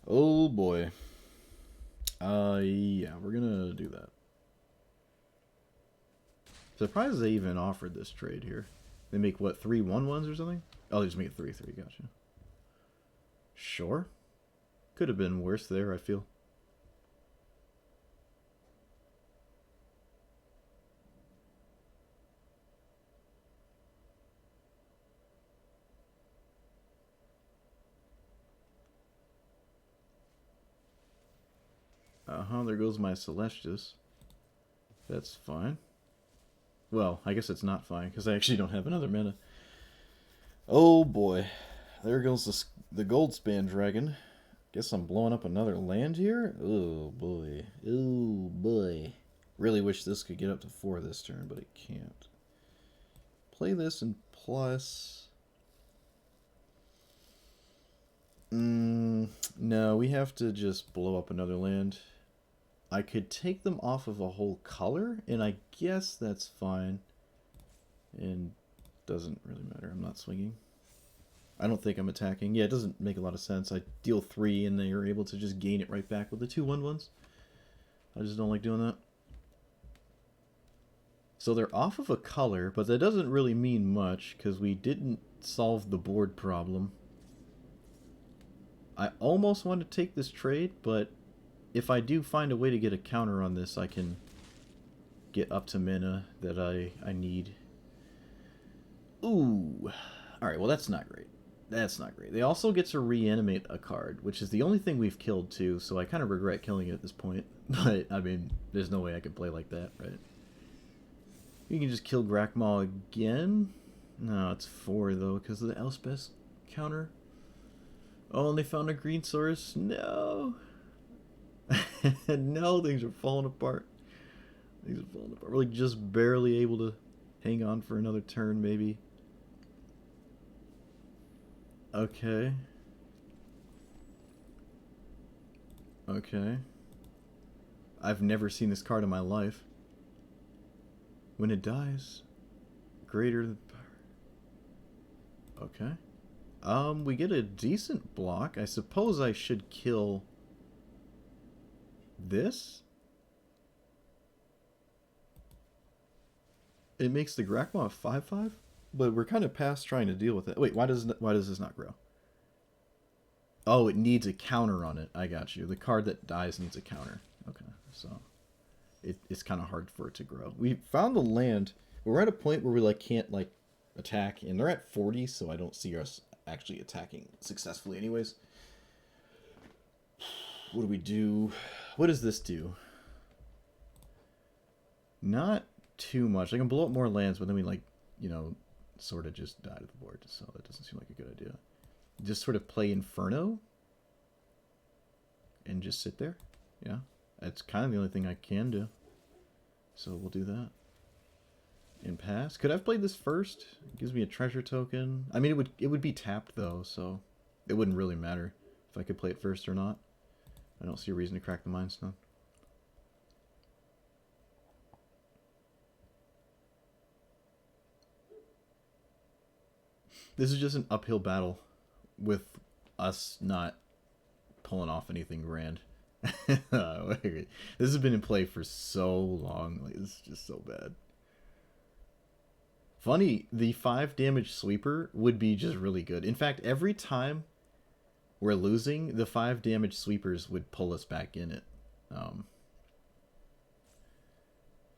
Oh boy. Yeah, we're gonna do that. Surprised they even offered this trade here. They make, what, 3 1/1s or something? Oh, they just make it 3/3, gotcha. Sure. Could have been worse there, I feel. There goes my Celestius. That's fine. Well, I guess it's not fine, because I actually don't have another mana. Oh boy. There goes the Goldspan Dragon. Guess I'm blowing up another land here? Oh boy. Oh boy. Really wish this could get up to 4 this turn, but it can't. Play this and plus... no, we have to just blow up another land. I could take them off of a whole color, and I guess that's fine. And doesn't really matter. I'm not swinging. I don't think I'm attacking. Yeah, it doesn't make a lot of sense. I deal 3, and they are able to just gain it right back with the 2 1/1s. I just don't like doing that. So they're off of a color, but that doesn't really mean much, because we didn't solve the board problem. I almost want to take this trade, but if I do find a way to get a counter on this, I can get up to mana that I need. Ooh. Alright, well that's not great. That's not great. They also get to reanimate a card, which is the only thing we've killed too, so I kind of regret killing it at this point. But, I mean, there's no way I could play like that, right? You can just kill Grakmaw again? No, it's 4 though, because of the Elspeth counter. Oh, and they found a green source? No! No, things are falling apart. Things are falling apart. We're like just barely able to hang on for another turn, maybe. Okay. Okay. I've never seen this card in my life. When it dies, greater than power. Okay. We get a decent block. I suppose I should kill this. It makes the Grakmaw 5/5, but we're kind of past trying to deal with it. Wait, why does this not grow? Oh, it needs a counter on it. I got you. The card that dies needs a counter. Okay, so it's kind of hard for it to grow. We found the land. We're at a point where we like can't like attack, and they're at 40, so I don't see us actually attacking successfully anyways. What do we do? What does this do? Not too much. I can blow up more lands, but then we like, you know, sort of just die to the board, so that doesn't seem like a good idea. Just sort of play Inferno and just sit there. Yeah, that's kind of the only thing I can do. So we'll do that. And pass. Could I have played this first? It gives me a treasure token. I mean, it would be tapped though, so it wouldn't really matter if I could play it first or not. I don't see a reason to crack the Mind Stone. This is just an uphill battle with us not pulling off anything grand. This has been in play for so long. Like, this is just so bad. Funny, the 5 damage sweeper would be just really good. In fact, every time we're losing, the 5 damage sweepers would pull us back in it.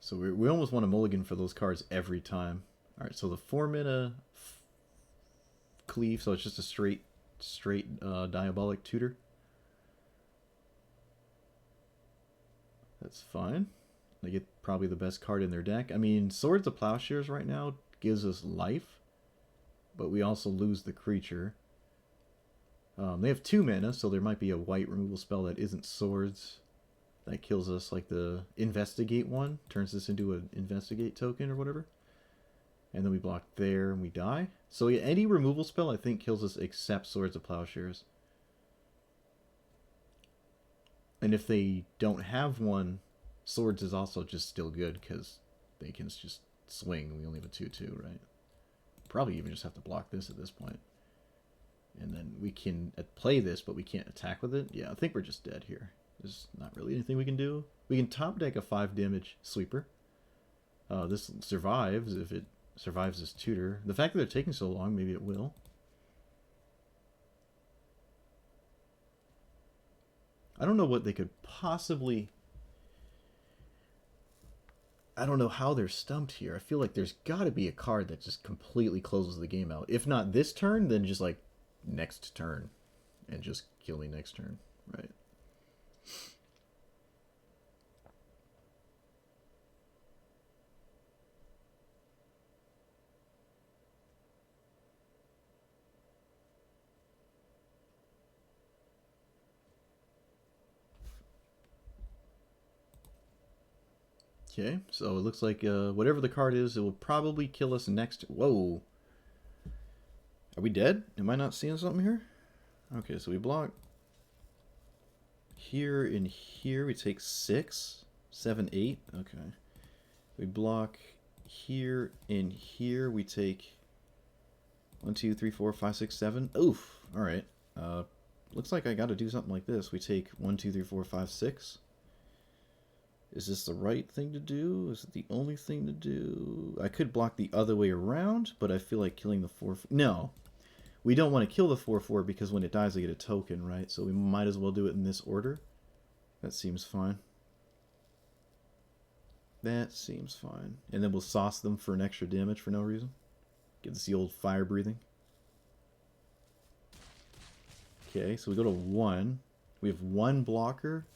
So we almost want a mulligan for those cards every time. Alright, so the 4 mana cleave, so it's just a straight diabolic tutor. That's fine. They get probably the best card in their deck. I mean, Swords of Plowshares right now gives us life, but we also lose the creature. They have 2 mana, so there might be a white removal spell that isn't Swords that kills us, like the Investigate one, turns this into an Investigate token or whatever. And then we block there and we die. So yeah, any removal spell I think kills us except Swords of Plowshares. And if they don't have one, Swords is also just still good because they can just swing. We only have a 2/2, right? Probably even just have to block this at this point. And then we can play this, but we can't attack with it. Yeah, I think we're just dead here. There's not really anything we can do. We can top deck a 5 damage sweeper. This survives if it survives this tutor. The fact that they're taking so long, maybe it will. I don't know what they could possibly... I don't know how they're stumped here. I feel like there's got to be a card that just completely closes the game out. If not this turn, then just like next turn. And just kill me next turn, right? Okay, so it looks like whatever the card is, it will probably kill us next. Whoa. Are we dead? Am I not seeing something here? Okay, so we block here and here. We take 6, 7, 8. Okay. We block here and here. We take 1, 2, 3, 4, 5, 6, 7. Oof. All right. Looks like I got to do something like this. We take 1, 2, 3, 4, 5, 6. Is this the right thing to do? Is it the only thing to do? I could block the other way around, but I feel like killing the 4... No. We don't want to kill the 4/4 because when it dies, I get a token, right? So we might as well do it in this order. That seems fine. That seems fine. And then we'll sauce them for an extra damage for no reason. Get this the old fire breathing. Okay, so we go to 1. We have 1 blocker.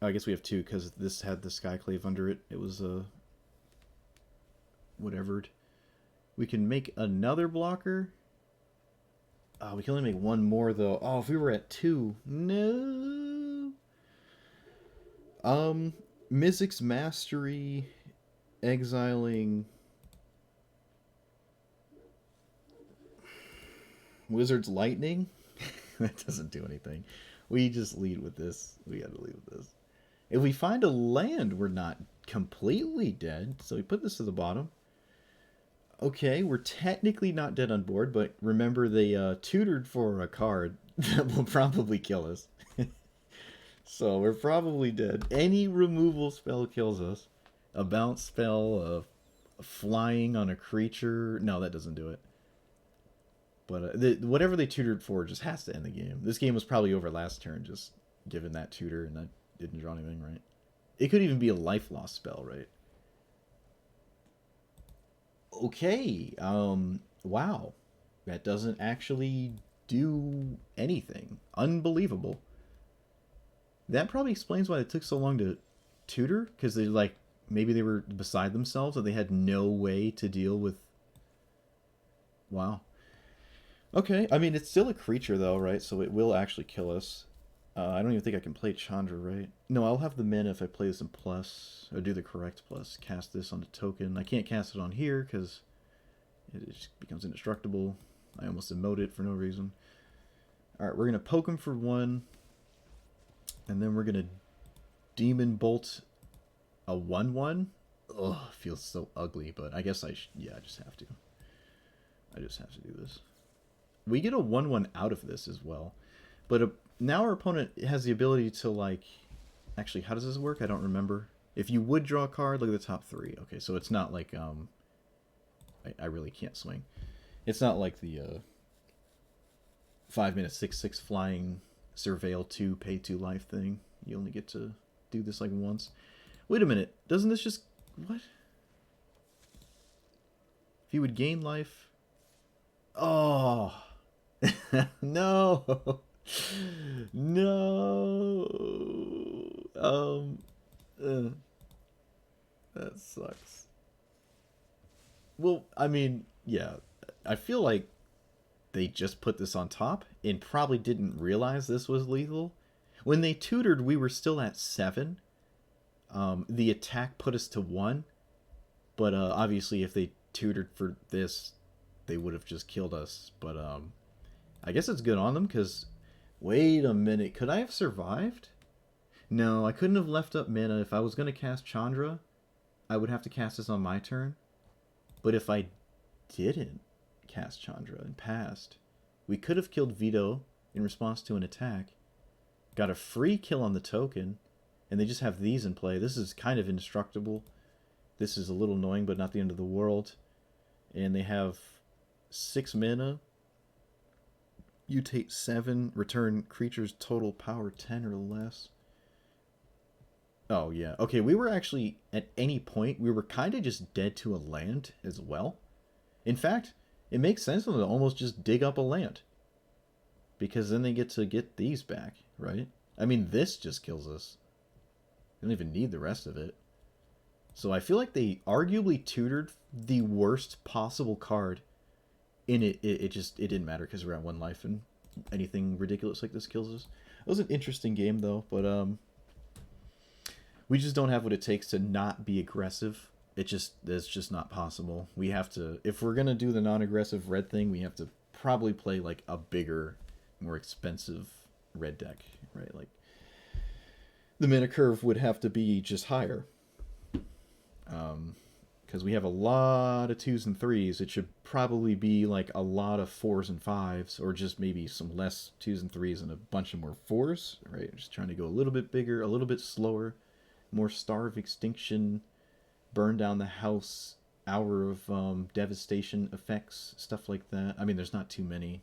Oh, I guess we have 2 because this had the Skyclave under it. It was whatever. We can make another blocker. Oh, we can only make 1 more though. Oh, if we were at 2, no. Mizzix's Mastery, exiling Wizard's Lightning. That doesn't do anything. We just lead with this. We got to lead with this. If we find a land, we're not completely dead. So we put this to the bottom. Okay, we're technically not dead on board, but remember they tutored for a card that will probably kill us. So we're probably dead. Any removal spell kills us. A bounce spell, flying on a creature. No, that doesn't do it. But whatever they tutored for just has to end the game. This game was probably over last turn, just given that tutor, and I didn't draw anything, right? It could even be a life loss spell, right? Okay, wow. That doesn't actually do anything. Unbelievable. That probably explains why it took so long to tutor, because they, like, maybe they were beside themselves, or they had no way to deal with... Wow. Okay, I mean, it's still a creature, though, right? So it will actually kill us. I don't even think I can play Chandra, right? No, I'll have the mana if I play this in plus, or do the correct plus. Cast this on the token. I can't cast it on here because it just becomes indestructible. I almost emote it for no reason. Alright, we're going to poke him for 1. And then we're going to Demon Bolt a 1/1. Ugh, feels so ugly, but I guess I just have to. I just have to do this. We get a 1/1 out of this as well. But now our opponent has the ability to, like... Actually, how does this work? I don't remember. If you would draw a card, look at the top 3. Okay, so it's not like... I really can't swing. It's not like the 5-minute 6/6 flying Surveil 2, pay 2 life thing. You only get to do this like once. Wait a minute. Doesn't this just... What? If you would gain life... Oh! No! No. That sucks. Well, I mean, yeah. I feel like they just put this on top and probably didn't realize this was lethal. When they tutored, we were still at 7. The attack put us to 1. But obviously, if they tutored for this, they would have just killed us. But I guess it's good on them because... Wait a minute, could I have survived? No, I couldn't have left up mana. If I was going to cast Chandra, I would have to cast this on my turn. But if I didn't cast Chandra and passed, we could have killed Vito in response to an attack, got a free kill on the token, and they just have these in play. This is kind of indestructible. This is a little annoying, but not the end of the world. And they have 6 mana. Mutate 7, return creatures total power 10 or less. Oh, yeah. Okay, we were actually, at any point, we were kind of just dead to a land as well. In fact, it makes sense for them to almost just dig up a land. Because then they get to get these back, right? I mean, this just kills us. They don't even need the rest of it. So I feel like they arguably tutored the worst possible card. And it didn't matter because we're at 1 life and anything ridiculous like this kills us. It was an interesting game though, but we just don't have what it takes to not be aggressive. It's just not possible. We have to, if we're gonna do the non-aggressive red thing, we have to probably play like a bigger, more expensive red deck, right? Like the mana curve would have to be just higher. Because we have a lot of 2s and 3s, it should probably be like a lot of 4s and 5s, or just maybe some less 2s and 3s and a bunch of more 4s, right? Just trying to go a little bit bigger, a little bit slower, more Starve Extinction, Burn Down the House, Hour of Devastation effects, stuff like that. I mean, there's not too many.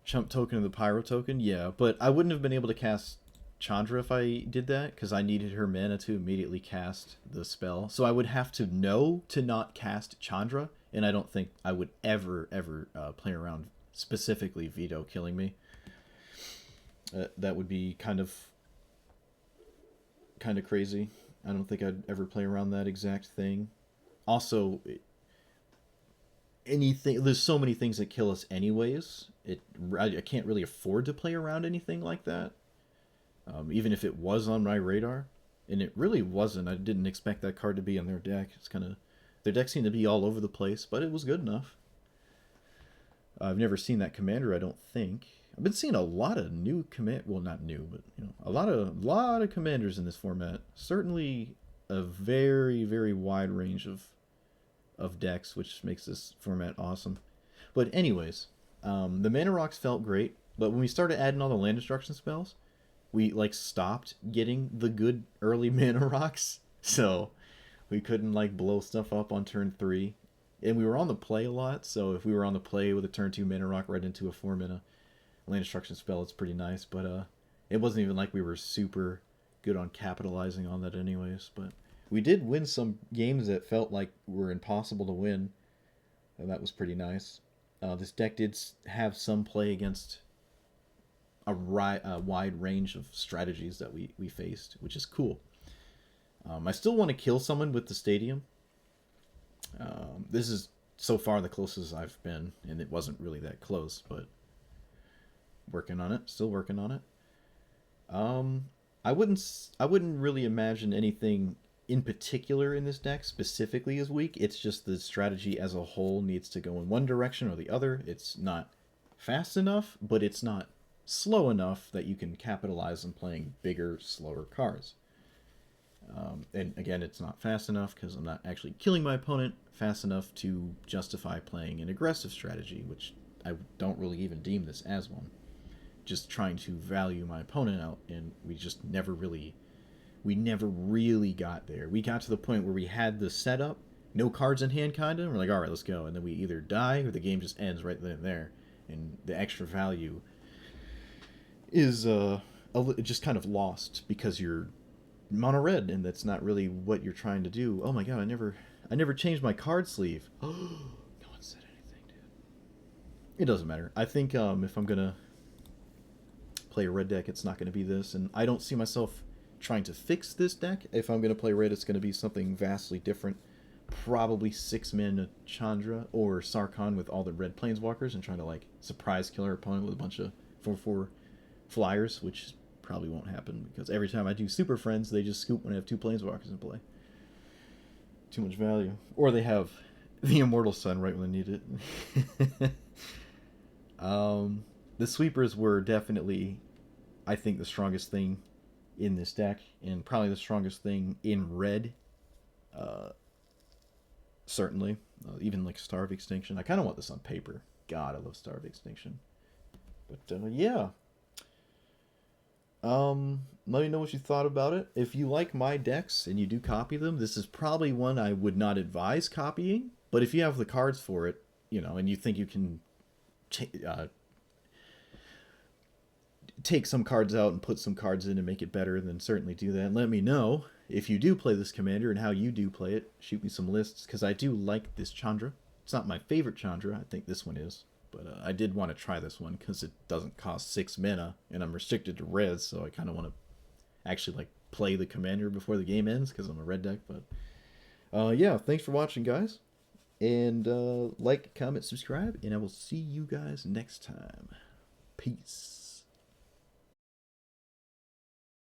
Chump token of the Pyro token, yeah, but I wouldn't have been able to cast Chandra if I did that, because I needed her mana to immediately cast the spell. So I would have to know to not cast Chandra, and I don't think I would ever play around specifically Veto killing me. That would be kind of crazy. I don't think I'd ever play around that exact thing. Also, there's so many things that kill us anyways. I can't really afford to play around anything like that. Even if it was on my radar, and it really wasn't. I didn't expect that card to be on their deck. It's kind of, their deck seemed to be all over the place, but it was good enough. I've never seen that commander, I don't think. I've been seeing a lot of new well, not new, but a lot of commanders in this format. Certainly a very, very wide range of decks, which makes this format awesome. But anyways, the mana rocks felt great, but when we started adding all the land destruction spells, we like stopped getting the good early mana rocks, so we couldn't like blow stuff up on turn 3, and we were on the play a lot. So if we were on the play with a turn 2 mana rock right into a 4 mana land destruction spell, it's pretty nice. But it wasn't even like we were super good on capitalizing on that anyways. But we did win some games that felt like were impossible to win, and that was pretty nice. This deck did have some play against a wide range of strategies that we faced, which is cool. I still want to kill someone with the stadium. This is so far the closest I've been, and it wasn't really that close, but working on it, still working on it. I wouldn't really imagine anything in particular in this deck specifically is weak. It's just the strategy as a whole needs to go in one direction or the other. It's not fast enough, but it's not slow enough that you can capitalize on playing bigger, slower cards. And again, it's not fast enough because I'm not actually killing my opponent fast enough to justify playing an aggressive strategy, which I don't really even deem this as one. Just trying to value my opponent out, and we never really got there. We got to the point where we had the setup, no cards in hand, kind of, and we're like, all right, let's go. And then we either die or the game just ends right then and there, and the extra value is just kind of lost because you're mono red, and that's not really what you're trying to do. Oh my god, I never changed my card sleeve. No one said anything, dude. It doesn't matter. I think if I'm gonna play a red deck, it's not gonna be this, and I don't see myself trying to fix this deck. If I'm gonna play red, it's gonna be something vastly different. Probably 6 mana Chandra or Sarkhan with all the red planeswalkers and trying to like surprise kill our opponent with a bunch of 4/4 flyers, which probably won't happen because every time I do Super Friends, they just scoop when I have 2 planeswalkers in play. Too much value. Or they have the Immortal Sun right when they need it. The sweepers were definitely, I think, the strongest thing in this deck, and probably the strongest thing in red. Certainly. Even like Starve Extinction. I kind of want this on paper. God, I love Starve Extinction. But yeah. Let me know what you thought about it. If you like my decks and you do copy them, this is probably one I would not advise copying. But if you have the cards for it, you know, and you think you can take some cards out and put some cards in and make it better, then certainly do that. And let me know if you do play this commander and how you do play it. Shoot me some lists, because I do like this Chandra. It's not my favorite Chandra. I think this one is. But I did want to try this one because it doesn't cost 6 mana, and I'm restricted to res, so I kind of want to actually like play the commander before the game ends because I'm a red deck. But yeah, thanks for watching, guys. And like, comment, subscribe, and I will see you guys next time. Peace.